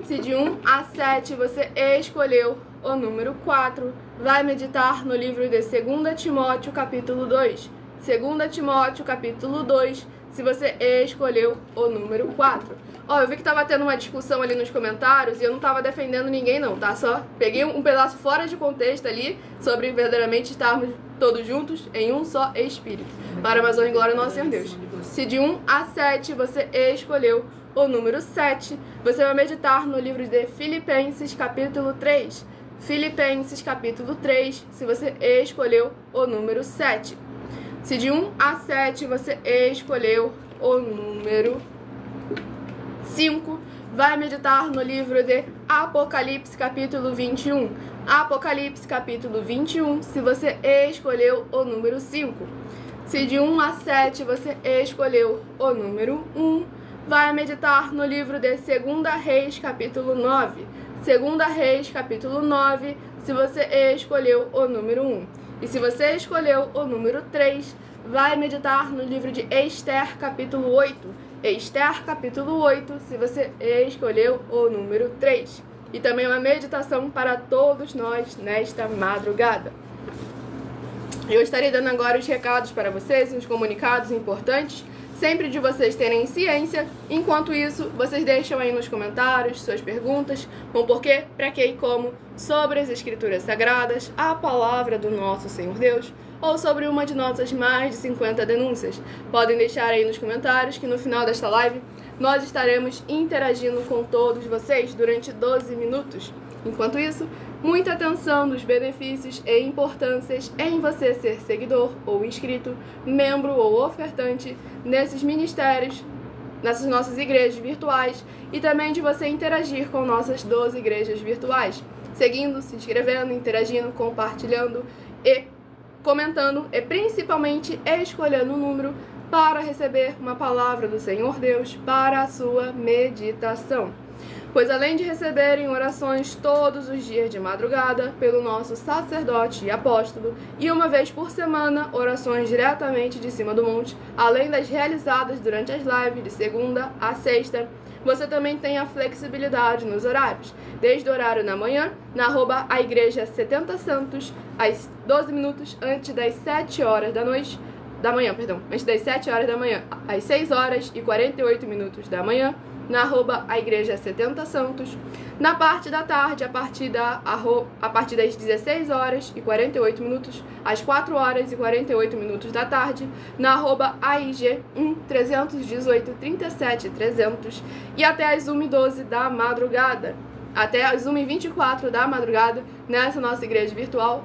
Se de 1 a 7 você escolheu o número 4, vai meditar no livro de 2 Timóteo, capítulo 2. 2 Timóteo, capítulo 2, se você escolheu o número 4. Ó, eu vi que tava tendo uma discussão ali nos comentários e eu não tava defendendo ninguém não, tá? Só peguei um pedaço fora de contexto ali sobre verdadeiramente estarmos todos juntos em um só espírito. Para a mais honra e glória ao nosso Senhor Deus. Se de 1 a 7 você escolheu o número 7, você vai meditar no livro de Filipenses, capítulo 3. Filipenses, capítulo 3, se você escolheu o número 7. Se de 1 a 7 você escolheu o número 5, vai meditar no livro de Apocalipse, capítulo 21. Apocalipse, capítulo 21, se você escolheu o número 5. Se de 1 a 7 você escolheu o número 1, vai meditar no livro de 2 Reis, capítulo 9. 2 Reis, capítulo 9, se você escolheu o número 1. E se você escolheu o número 3, vai meditar no livro de Esther, capítulo 8. Esther, capítulo 8, se você escolheu o número 3. E também uma meditação para todos nós nesta madrugada. Eu estarei dando agora os recados para vocês, uns comunicados importantes, sempre de vocês terem ciência. Enquanto isso, vocês deixam aí nos comentários suas perguntas, com porquê, para que e como, sobre as Escrituras Sagradas, a palavra do nosso Senhor Deus, ou sobre uma de nossas mais de 50 denúncias. Podem deixar aí nos comentários que no final desta live nós estaremos interagindo com todos vocês durante 12 minutos. Enquanto isso, muita atenção nos benefícios e importâncias em você ser seguidor ou inscrito, membro ou ofertante nesses ministérios nessas nossas igrejas virtuais e também de você interagir com nossas 12 igrejas virtuais, seguindo, se inscrevendo, interagindo, compartilhando e comentando e principalmente escolhendo um número para receber uma palavra do Senhor Deus para a sua meditação. Pois além de receberem orações todos os dias de madrugada pelo nosso sacerdote e apóstolo, e uma vez por semana orações diretamente de cima do monte, além das realizadas durante as lives de segunda a sexta, você também tem a flexibilidade nos horários, desde o horário na manhã, na @ a igreja 70 Santos, às 12 minutos antes das 7 horas antes das 7 horas da manhã, às 6 horas e 48 minutos da manhã, na @ a igreja 70 Santos, na parte da tarde, a partir das 16 horas e 48 minutos, às 4 horas e 48 minutos da tarde, na @ AIG 318 37 300 e até às 1h12 da madrugada. Até às 1h24 da madrugada, nessa nossa igreja virtual,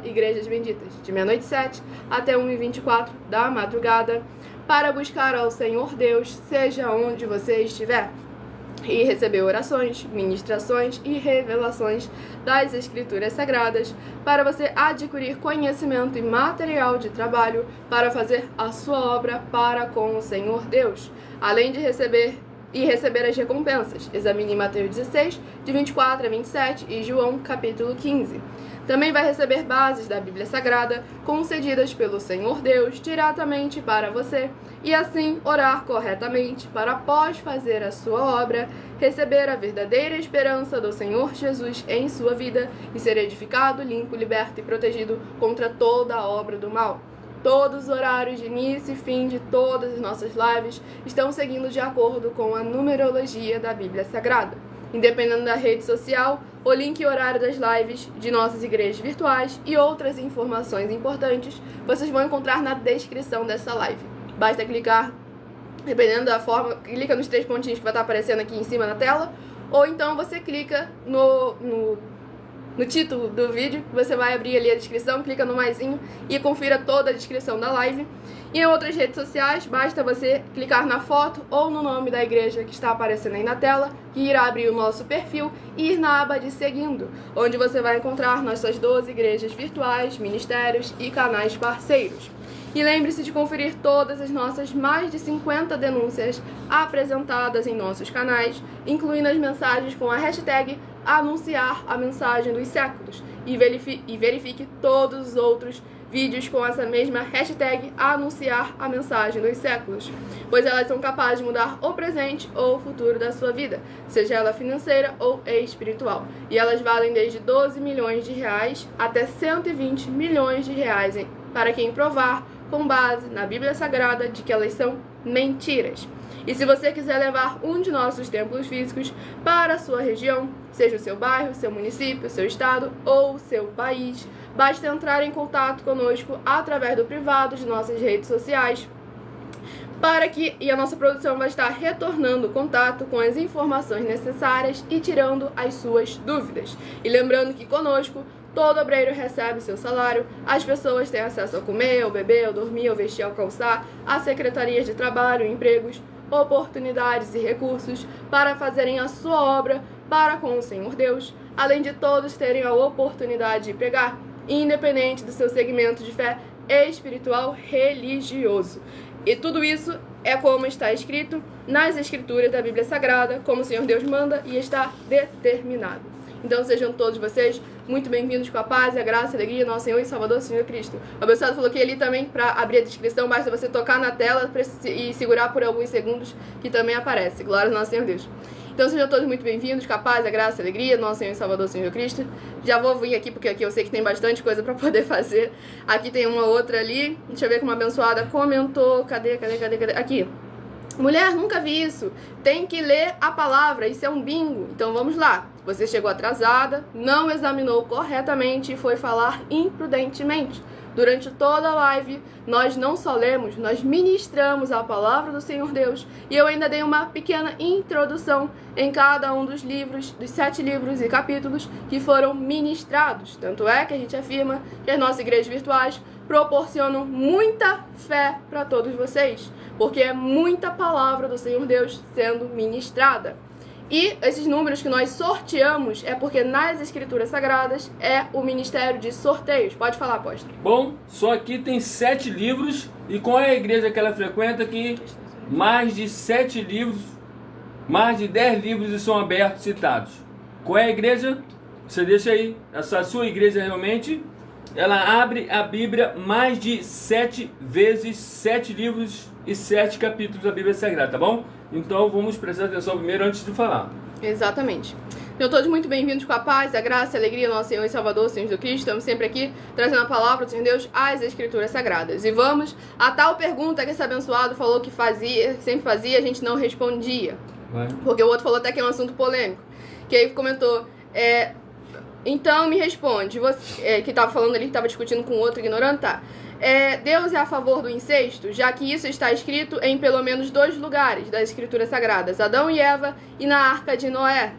@Igrejas Benditas, de meia-noite 7 até 1h24 da madrugada, para buscar ao Senhor Deus, seja onde você estiver, e receber orações, ministrações e revelações das Escrituras Sagradas, para você adquirir conhecimento e material de trabalho para fazer a sua obra para com o Senhor Deus, além de receber as recompensas. Examine Mateus 16, de 24 a 27 e João, capítulo 15. Também vai receber bases da Bíblia Sagrada concedidas pelo Senhor Deus diretamente para você e assim orar corretamente para, após fazer a sua obra, receber a verdadeira esperança do Senhor Jesus em sua vida e ser edificado, limpo, liberto e protegido contra toda a obra do mal. Todos os horários de início e fim de todas as nossas lives estão seguindo de acordo com a numerologia da Bíblia Sagrada. Independendo da rede social, o link e horário das lives de nossas igrejas virtuais e outras informações importantes vocês vão encontrar na descrição dessa live. Basta clicar, dependendo da forma, clica nos 3 pontinhos que vai estar aparecendo aqui em cima na tela, ou então você clica no título do vídeo, você vai abrir ali a descrição, clica no maisinho e confira toda a descrição da live. E em outras redes sociais, basta você clicar na foto ou no nome da igreja que está aparecendo aí na tela, que irá abrir o nosso perfil e ir na aba de seguindo, onde você vai encontrar nossas 12 igrejas virtuais, ministérios e canais parceiros. E lembre-se de conferir todas as nossas mais de 50 denúncias apresentadas em nossos canais, incluindo as mensagens com a hashtag anunciar a mensagem dos séculos, e verifique todos os outros vídeos com essa mesma hashtag anunciar a mensagem dos séculos, pois elas são capazes de mudar o presente ou o futuro da sua vida, seja ela financeira ou espiritual, e elas valem desde 12 milhões de reais até 120 milhões de reais para quem provar com base na Bíblia Sagrada de que elas são mentiras. E se você quiser levar um de nossos templos físicos para a sua região, seja o seu bairro, seu município, seu estado ou o seu país, basta entrar em contato conosco através do privado de nossas redes sociais, e a nossa produção vai estar retornando contato com as informações necessárias e tirando as suas dúvidas. E lembrando que conosco, todo obreiro recebe seu salário, as pessoas têm acesso a comer, ao beber, ao dormir, ao vestir, ao calçar, a secretarias de trabalho, empregos, oportunidades e recursos para fazerem a sua obra para com o Senhor Deus, além de todos terem a oportunidade de pregar, independente do seu segmento de fé espiritual religioso. E tudo isso é como está escrito nas Escrituras da Bíblia Sagrada, como o Senhor Deus manda e está determinado. Então sejam todos vocês muito bem-vindos com a paz, a graça e a alegria do nosso Senhor e Salvador, Senhor Cristo. O abençoado falou que ali também, para abrir a descrição, basta você tocar na tela e segurar por alguns segundos, que também aparece. Glória ao nosso Senhor Deus. Então sejam todos muito bem-vindos com a paz, a graça e a alegria do nosso Senhor e Salvador, Senhor Cristo. Já vou vir aqui, porque aqui eu sei que tem bastante coisa para poder fazer. Aqui tem uma outra ali, deixa eu ver como uma abençoada comentou. Cadê? Aqui. Mulher, nunca vi isso. Tem que ler a palavra, isso é um bingo. Então vamos lá. Você chegou atrasada, não examinou corretamente e foi falar imprudentemente. Durante toda a live, nós não só lemos, nós ministramos a palavra do Senhor Deus. E eu ainda dei uma pequena introdução em cada um dos livros, dos 7 livros e capítulos que foram ministrados. Tanto é que a gente afirma que as nossas igrejas virtuais proporcionam muita fé para todos vocês. porque é muita palavra do Senhor Deus sendo ministrada. E esses números que nós sorteamos é porque nas Escrituras Sagradas é o ministério de sorteios. Pode falar, apóstolo. Bom, só aqui tem 7 livros, e qual é a igreja que ela frequenta que mais de 7 livros, mais de 10 livros são abertos, citados? Qual é a igreja? Você deixa aí, essa sua igreja realmente, ela abre a Bíblia mais de 7 vezes, 7 livros e 7 capítulos da Bíblia Sagrada, tá bom? Então vamos prestar atenção primeiro antes de falar. Exatamente. Então todos muito bem-vindos com a paz, a graça e a alegria do nosso Senhor e Salvador, Senhor Jesus Cristo. Estamos sempre aqui trazendo a palavra do Senhor Deus às Escrituras Sagradas. E vamos a tal pergunta que esse abençoado falou que fazia, sempre fazia, a gente não respondia. Vai. Porque o outro falou até que é um assunto polêmico. Que aí comentou, então me responde, você, que estava falando ali, que estava discutindo com o outro ignorante, tá? Deus é a favor do incesto, já que isso está escrito em pelo menos 2 lugares das Escrituras Sagradas, Adão e Eva e na Arca de Noé.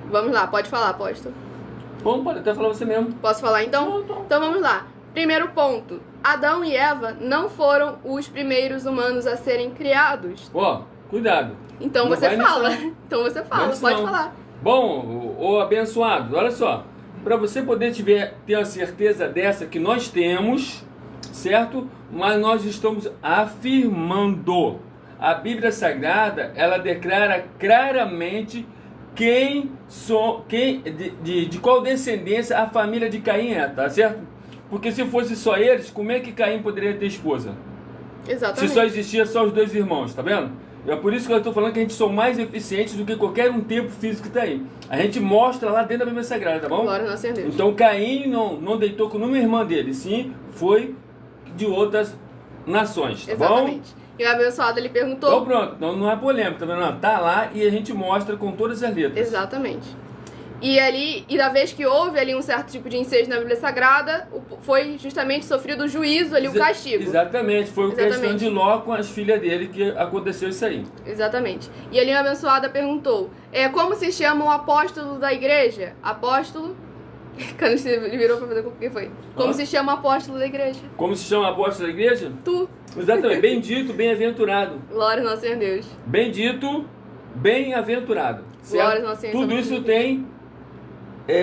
Vamos lá, pode falar, apóstolo. Bom, pode até falar você mesmo. Posso falar então? Então vamos lá. Primeiro ponto, Adão e Eva não foram os primeiros humanos a serem criados. Cuidado. Então Não você vai fala. nisso, não. Então você fala, Vai pode nisso, não. falar. Bom, ô abençoado, olha só. Para você poder ter a certeza dessa que nós temos, certo? Mas nós estamos afirmando. A Bíblia Sagrada, ela declara claramente de qual descendência a família de Caim é, tá certo? Porque se fosse só eles, como é que Caim poderia ter esposa? Exatamente. Se só existia só os 2 irmãos, tá vendo? É por isso que eu estou falando que a gente são mais eficientes do que qualquer um tempo físico que está aí. A gente mostra lá dentro da Bíblia Sagrada, tá bom? Glória a nosso Deus. Então Caim não deitou com nenhuma irmã dele, sim, foi de outras nações, tá Exatamente. bom? E o abençoado ele perguntou. Então pronto, não é polêmico, tá vendo? Não, tá lá e a gente mostra com todas as letras. Exatamente. E da vez que houve ali um certo tipo de incesto na Bíblia Sagrada, foi justamente sofrido o juízo ali, o castigo. Exatamente, foi a questão de Ló com as filhas dele que aconteceu isso aí. Exatamente. E ali a abençoada perguntou, como se chama o apóstolo da igreja? Apóstolo? Quando ele virou pra fazer o que foi? Como se chama o apóstolo da igreja? Como se chama o apóstolo da igreja? Tu. Exatamente, bendito, bem-aventurado. Glória ao nosso Senhor Deus. Bendito, bem-aventurado. Glória ao nosso Senhor. Tudo isso tem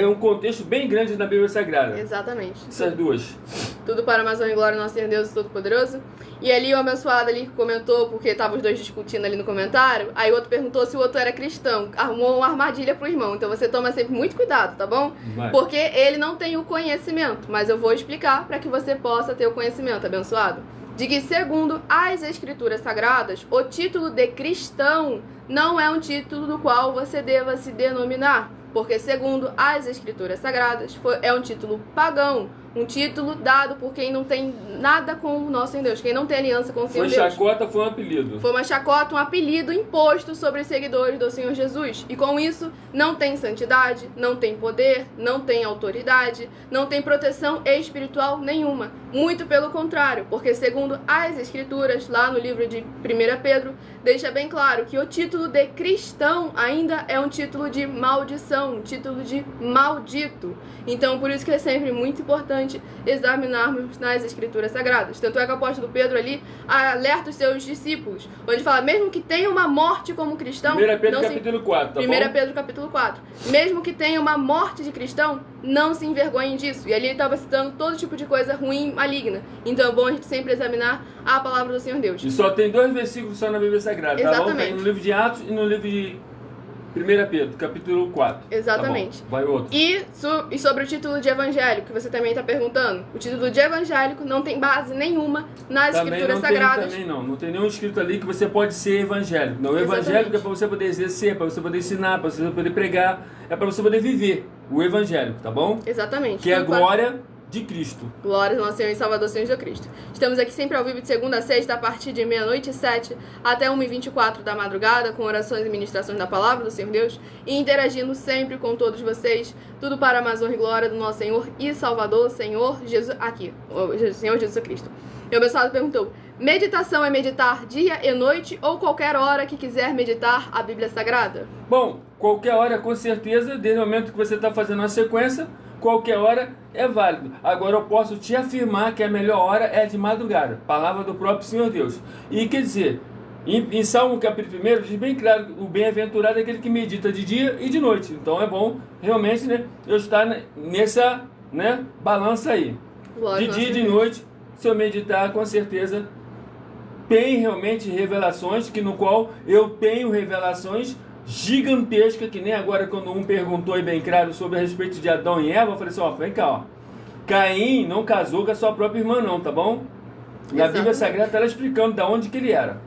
um contexto bem grande na Bíblia Sagrada. Exatamente. Essas duas. Tudo para mais honra e glória ao nosso Senhor Deus Todo-Poderoso. E ali o abençoado ali comentou, porque estavam os dois discutindo ali no comentário, aí o outro perguntou se o outro era cristão. Arrumou uma armadilha pro irmão. Então você toma sempre muito cuidado, tá bom? Vai. Porque ele não tem o conhecimento. Mas eu vou explicar para que você possa ter o conhecimento, abençoado. De que, segundo as Escrituras Sagradas, o título de cristão não é um título do qual você deva se denominar. Porque, segundo as Escrituras Sagradas, é um título pagão, um título dado por quem não tem nada com o nosso Deus, quem não tem aliança com o Senhor Deus. Foi chacota, foi um apelido. Foi uma chacota, um apelido imposto sobre os seguidores do Senhor Jesus. E com isso, não tem santidade, não tem poder, não tem autoridade, não tem proteção espiritual nenhuma. Muito pelo contrário, porque segundo as Escrituras, lá no livro de 1 Pedro, deixa bem claro que o título de cristão ainda é um título de maldição, um título de maldito. Então, por isso que é sempre muito importante examinarmos nas Escrituras Sagradas. Tanto é que o apóstolo Pedro ali alerta os seus discípulos, onde fala, mesmo que tenha uma morte como cristão... 1 Pedro capítulo 4, tá 1 bom? Pedro capítulo 4. Mesmo que tenha uma morte de cristão, não se envergonhem disso. E ali ele estava citando todo tipo de coisa ruim, maligna. Então é bom a gente sempre examinar a palavra do Senhor Deus. E só tem 2 versículos só na Bíblia Sagrada, tá bom? Exatamente. Tem no livro de Atos e no livro de 1 Pedro, capítulo 4. Exatamente. Tá bom, vai outro. E sobre o título de evangélico, que você também está perguntando. O título de evangélico não tem base nenhuma nas Também Escrituras não Sagradas. Tem, não tem nenhum escrito ali que você pode ser evangélico. Não, o evangélico é para você poder exercer, para você poder ensinar, para você poder pregar, é para você poder viver o evangélico, tá bom? Exatamente. Que é a glória de Cristo. Glória ao nosso Senhor e Salvador, Senhor Jesus Cristo. Estamos aqui sempre ao vivo de segunda a sexta, a partir de 00h07 até 1h24 da madrugada, com orações e ministrações da palavra do Senhor Deus, e interagindo sempre com todos vocês, tudo para a mais honra e glória do nosso Senhor e Salvador, Senhor Jesus, aqui, o Senhor Jesus Cristo. E o abençoado perguntou, meditação é meditar dia e noite ou qualquer hora que quiser meditar a Bíblia Sagrada? Bom, qualquer hora com certeza, desde o momento que você está fazendo uma sequência, qualquer hora é válido. Agora eu posso te afirmar que a melhor hora é de madrugada. Palavra do próprio Senhor Deus. E quer dizer, em Salmo capítulo 1 diz bem claro, o bem-aventurado é aquele que medita de dia e de noite. Então é bom realmente, né, eu estar nessa, né, balança aí. De dia e de noite, se eu meditar, com certeza tem realmente revelações, que no qual eu tenho revelações gigantescas, que nem agora quando um perguntou aí bem claro sobre a respeito de Adão e Eva, eu falei assim, ó, vem cá, ó, Caim não casou com a sua própria irmã não, tá bom? Na Bíblia Sagrada está ela explicando de onde que ele era.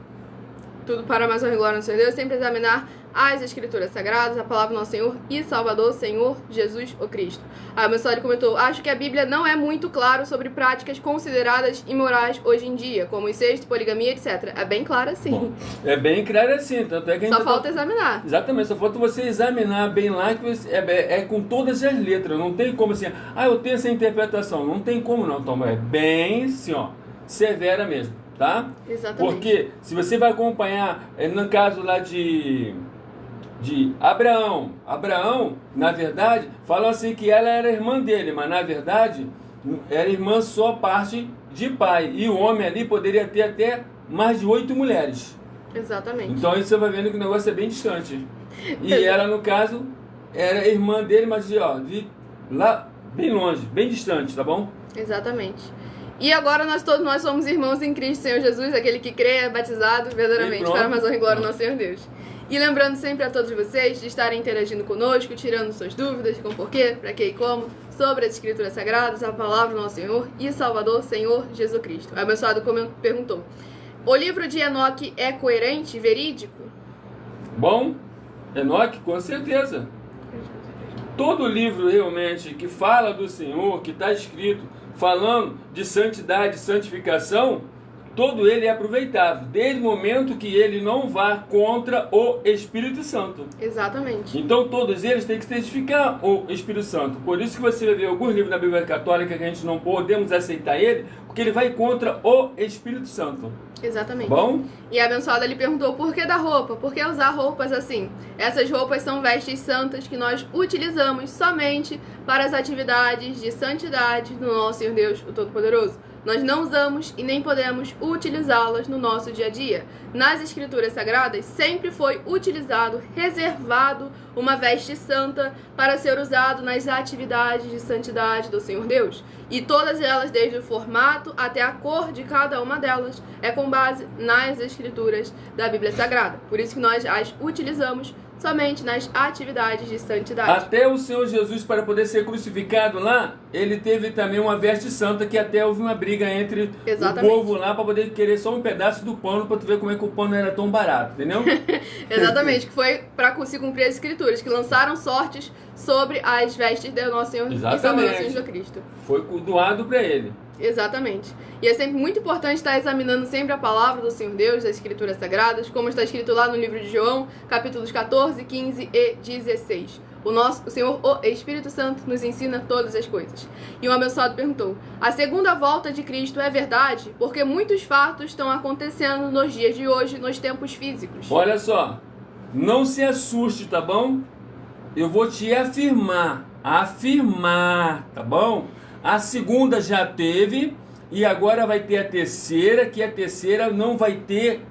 Tudo para mais honra e glória no Senhor Deus, sempre examinar as Escrituras Sagradas, a palavra do nosso Senhor e Salvador, Senhor Jesus o Cristo. Aí o meu sócio comentou, acho que a Bíblia não é muito claro sobre práticas consideradas imorais hoje em dia, como incesto, poligamia, etc. É bem claro assim. Bom, é bem claro assim, tanto é que a gente só falta examinar. Exatamente, só falta você examinar bem lá, que você, é com todas as letras, não tem como assim, eu tenho essa interpretação, não tem como não, então é bem assim, ó, severa mesmo, tá? Exatamente. Porque se você vai acompanhar, no caso lá de Abraão, na verdade, falam assim que ela era irmã dele, mas na verdade era irmã só parte de pai, e o homem ali poderia ter até mais de 8 mulheres. Exatamente. Então aí você vai vendo que o negócio é bem distante. E ela, no caso, era irmã dele, mas ó, lá bem longe, bem distante, tá bom? Exatamente. E agora todos nós somos irmãos em Cristo, Senhor Jesus, aquele que crê, é batizado verdadeiramente, para mais honra e glória ao nosso Senhor Deus. E lembrando sempre a todos vocês de estarem interagindo conosco, tirando suas dúvidas com porquê, para que e como, sobre as Escrituras Sagradas, a palavra do nosso Senhor e Salvador, Senhor Jesus Cristo. O abençoado perguntou, o livro de Enoque é coerente, verídico? Bom, Enoque, com certeza. Todo livro realmente que fala do Senhor, que está escrito falando de santidade, santificação, todo ele é aproveitável, desde o momento que ele não vá contra o Espírito Santo. Exatamente. Então todos eles têm que testificar o Espírito Santo. Por isso que você vai ver alguns livros da Bíblia Católica que a gente não podemos aceitar ele, porque ele vai contra o Espírito Santo. Exatamente. Bom? E a abençoada ele perguntou por que da roupa? Por que usar roupas assim? Essas roupas são vestes santas que nós utilizamos somente para as atividades de santidade do nosso Senhor Deus, o Todo-Poderoso. Nós não usamos e nem podemos utilizá-las no nosso dia a dia. Nas Escrituras Sagradas sempre foi utilizado, reservado uma veste santa para ser usado nas atividades de santidade do Senhor Deus. E todas elas, desde o formato até a cor de cada uma delas, é com base nas Escrituras da Bíblia Sagrada. Por isso que nós as utilizamos somente nas atividades de santidade. Até o Senhor Jesus, para poder ser crucificado lá, ele teve também uma veste santa, que até houve uma briga entre Exatamente. o povo lá, para poder querer só um pedaço do pano, para tu ver como é que o pano era tão barato, entendeu? Exatamente, que foi para se cumprir as Escrituras, que lançaram sortes sobre as vestes do nosso Senhor e Salvador Jesus Cristo. Foi doado para ele. Exatamente. E é sempre muito importante estar examinando sempre a palavra do Senhor Deus, das Escrituras Sagradas, como está escrito lá no livro de João, capítulos 14, 15 e 16. O Senhor, o Espírito Santo, nos ensina todas as coisas. E um abençoado perguntou, a segunda volta de Cristo é verdade? Porque muitos fatos estão acontecendo nos dias de hoje, nos tempos físicos. Olha só, não se assuste, tá bom? Eu vou te afirmar, tá bom? A segunda já teve e agora vai ter a terceira, que a terceira não vai ter,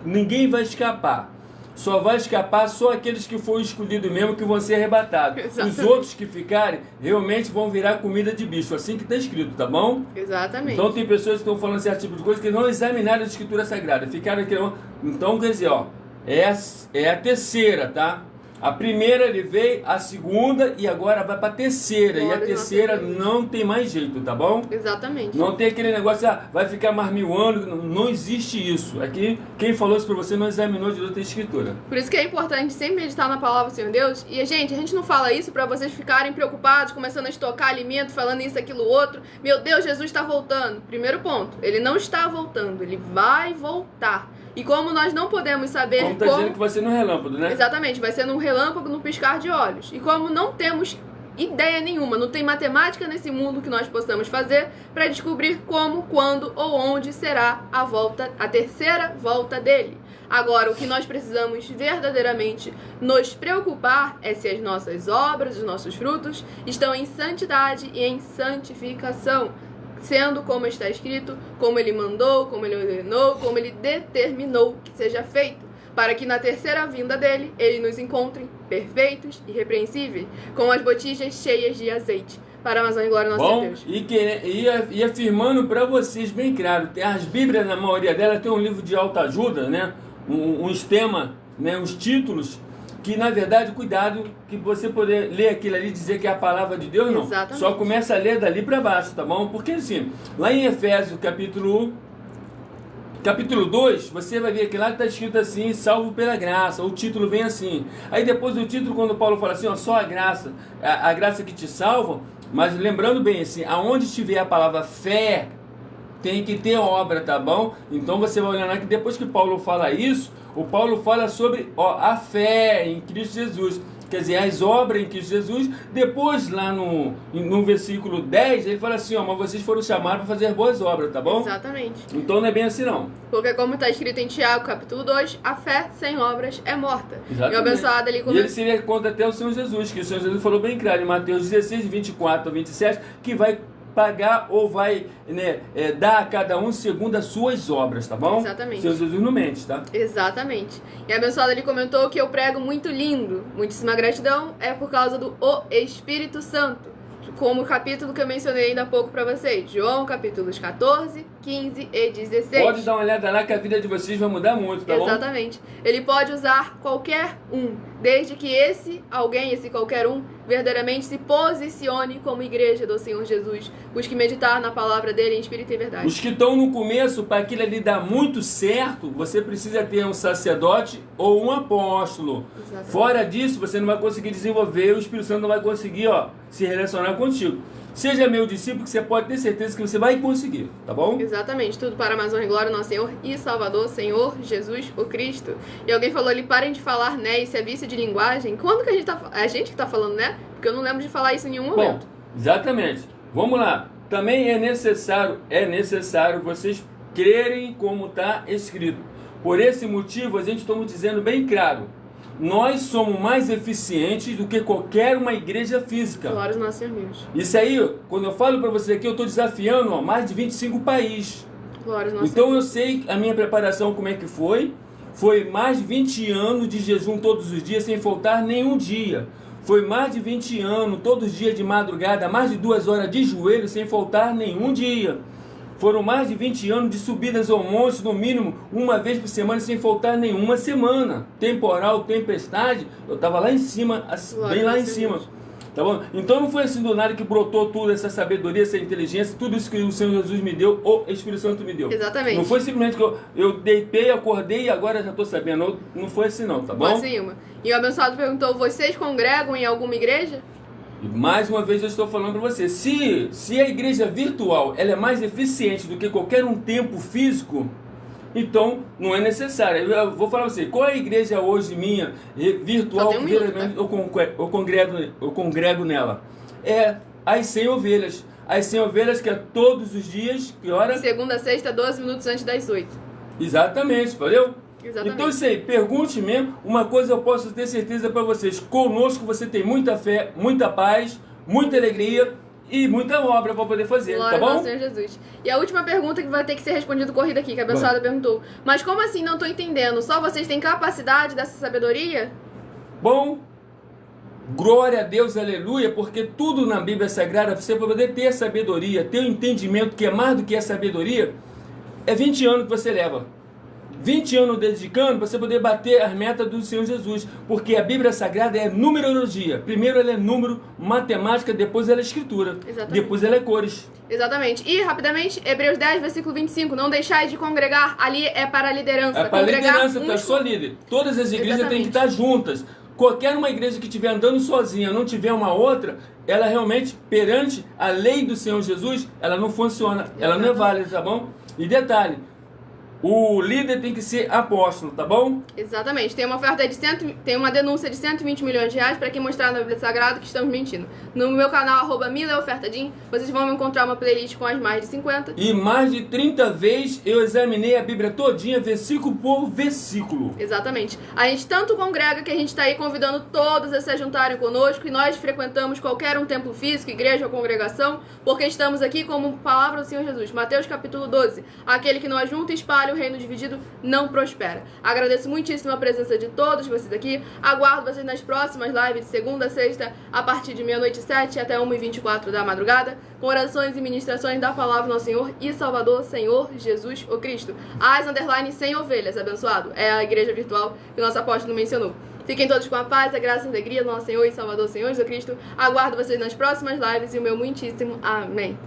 ninguém vai escapar. Só vai escapar só aqueles que foram escolhidos mesmo, que vão ser arrebatados. Exatamente. Os outros que ficarem, realmente vão virar comida de bicho, assim que está escrito, tá bom? Exatamente. Então tem pessoas que estão falando certo tipo de coisa que não examinaram a Escritura Sagrada, ficaram aqui. Então quer dizer, ó, é a terceira, tá? A primeira ele veio, a segunda e agora vai para a terceira. Glória, e a terceira não tem mais jeito, tá bom? Exatamente. Não tem aquele negócio, vai ficar mais 1000 anos. Não existe isso. Aqui, quem falou isso para você não examinou direito a Escritura. Por isso que é importante sempre meditar na palavra do Senhor Deus. E, gente, a gente não fala isso para vocês ficarem preocupados, começando a estocar alimento, falando isso, aquilo, outro. Meu Deus, Jesus está voltando. Primeiro ponto, ele não está voltando, ele vai voltar. E como nós não podemos saber Como está dizendo que vai ser no relâmpago, né? Exatamente, vai ser num relâmpago, num piscar de olhos. E como não temos ideia nenhuma, não tem matemática nesse mundo que nós possamos fazer para descobrir como, quando ou onde será a terceira volta dele. Agora, o que nós precisamos verdadeiramente nos preocupar é se as nossas obras, os nossos frutos estão em santidade e em santificação, sendo como está escrito, como ele mandou, como ele ordenou, como ele determinou que seja feito, para que na terceira vinda dele, ele nos encontre perfeitos, irrepreensíveis, com as botijas cheias de azeite. Para a Amazônia e glória ao nosso Deus. E afirmando para vocês bem claro, as Bíblias, na maioria delas, tem um livro de autoajuda, né? Uns temas, né? Uns títulos, que na verdade, cuidado, que você poder ler aquilo ali e dizer que é a palavra de Deus, não. Exatamente. Só começa a ler dali para baixo, tá bom? Porque assim, lá em Efésios, capítulo 2, você vai ver que lá está escrito assim, salvo pela graça, o título vem assim. Aí depois do título, quando Paulo fala assim, ó, só a graça que te salva, mas lembrando bem assim, aonde estiver a palavra fé, tem que ter obra, tá bom? Então você vai olhar que depois que Paulo fala isso, o Paulo fala sobre a fé em Cristo Jesus. Quer dizer, as obras em Cristo Jesus. Depois, lá no versículo 10, ele fala assim, ó, mas vocês foram chamados para fazer boas obras, tá bom? Exatamente. Então não é bem assim, não. Porque como está escrito em Tiago, capítulo 2, a fé sem obras é morta. Exatamente. E o abençoado ali E ele seria contra até o Senhor Jesus, que o Senhor Jesus falou bem claro em Mateus 16, 24 a 27, que vai pagar ou vai, né, dar a cada um segundo as suas obras, tá bom? Exatamente. Senhor Jesus não mente, tá? Exatamente. E a abençoada ele comentou que eu prego muito lindo. Muitíssima gratidão é por causa do Espírito Santo. Como o capítulo que eu mencionei ainda há pouco para vocês. João, capítulos 14, 15 e 16. Pode dar uma olhada lá que a vida de vocês vai mudar muito, tá bom? Exatamente. Ele pode usar qualquer um, desde que esse qualquer um, verdadeiramente se posicione como igreja do Senhor Jesus. Busque meditar na palavra dele em espírito e verdade. Os que estão no começo, para aquilo ali dar muito certo, você precisa ter um sacerdote ou um apóstolo. Exatamente. Fora disso, você não vai conseguir desenvolver, o Espírito Santo não vai conseguir, se relacionar contigo. Seja meu discípulo, que você pode ter certeza que você vai conseguir, tá bom? Exatamente, tudo para a Amazônia e glória, nosso Senhor e Salvador, Senhor Jesus, o Cristo. E alguém falou ali, parem de falar, né, isso é vício de linguagem. Quando que a gente que tá falando, né? Porque eu não lembro de falar isso em nenhum momento. Bom, exatamente. Vamos lá. Também é necessário vocês crerem como está escrito. Por esse motivo, a gente estamos dizendo bem claro, nós somos mais eficientes do que qualquer uma igreja física. Glória ao nosso Senhor Deus. Isso aí, quando eu falo para você aqui, eu estou desafiando mais de 25 países. Glória ao nosso Então Senhor. eu sei a minha preparação como é que foi. Foi mais de 20 anos de jejum todos os dias, sem faltar nenhum dia. Foi mais de 20 anos, todos os dias de madrugada, mais de 2 horas de joelho, sem faltar nenhum dia. Foram mais de 20 anos de subidas ao monte, no mínimo, uma vez por semana, sem faltar nenhuma semana. Temporal, tempestade, eu estava lá em cima, bem lá em cima. Tá bom? Então não foi assim do nada que brotou tudo, essa sabedoria, essa inteligência, tudo isso que o Senhor Jesus me deu, o Espírito Santo me deu. Exatamente. Não foi simplesmente que eu deitei, acordei e agora já estou sabendo. Não foi assim não, tá bom? Assim, uma. E o abençoado perguntou, vocês congregam em alguma igreja? E mais uma vez eu estou falando para você, se a igreja virtual ela é mais eficiente do que qualquer um templo físico, então não é necessário. Eu vou falar para você, qual é a igreja hoje minha, virtual, Só tem um minuto, tá? eu congrego nela? É as 100 ovelhas. As 100 ovelhas que é todos os dias, que hora? Segunda a sexta, 12 minutos antes das 8. Exatamente, valeu? Exatamente. Então isso aí, pergunte mesmo, uma coisa eu posso ter certeza para vocês, conosco você tem muita fé, muita paz, muita alegria e muita obra para poder fazer, Glória tá ao bom? nosso Senhor Jesus. E a última pergunta que vai ter que ser respondida corrida aqui, que a abençoada perguntou. Mas como assim? Não estou entendendo. Só vocês têm capacidade dessa sabedoria? Bom, glória a Deus, aleluia, porque tudo na Bíblia Sagrada, você poder ter sabedoria, ter um entendimento que é mais do que a sabedoria, é 20 anos que você leva. 20 anos dedicando para você poder bater as metas do Senhor Jesus, porque a Bíblia Sagrada é numerologia. Primeiro ela é número, matemática, depois ela é escritura, Exatamente. depois ela é cores. Exatamente. E, rapidamente, Hebreus 10, versículo 25. Não deixais de congregar. Ali é para a liderança. É para a Congregar liderança, uns tá só com- líder. Todas as igrejas têm Exatamente. que estar juntas. Qualquer uma igreja que estiver andando sozinha, não tiver uma outra, ela realmente, perante a lei do Senhor Jesus, ela não funciona, ela não é válida, tá bom? E detalhe, O líder tem que ser apóstolo, tá bom? Exatamente. Tem uma oferta tem uma denúncia de 120 milhões de reais para quem mostrar na Bíblia Sagrada que estamos mentindo. No meu canal, @mileofertadim, vocês vão encontrar uma playlist com as mais de 50. E mais de 30 vezes eu examinei a Bíblia todinha, versículo por versículo. Exatamente. A gente tanto congrega que a gente está aí convidando todos a se juntarem conosco, e nós frequentamos qualquer um templo físico, igreja ou congregação, porque estamos aqui como palavra do Senhor Jesus. Mateus capítulo 12. Aquele que não ajunta e espalha, o reino dividido não prospera. Agradeço muitíssimo a presença de todos vocês aqui. Aguardo vocês nas próximas lives de segunda a sexta, a partir de 00h07 até 1h24 da madrugada, com orações e ministrações da palavra do nosso Senhor e Salvador, Senhor Jesus o Cristo. _sem ovelhas, abençoado. É a igreja virtual que o nosso apóstolo mencionou. Fiquem todos com a paz, a graça e a alegria do nosso Senhor e Salvador, Senhor Jesus Cristo. Aguardo vocês nas próximas lives e o meu muitíssimo amém.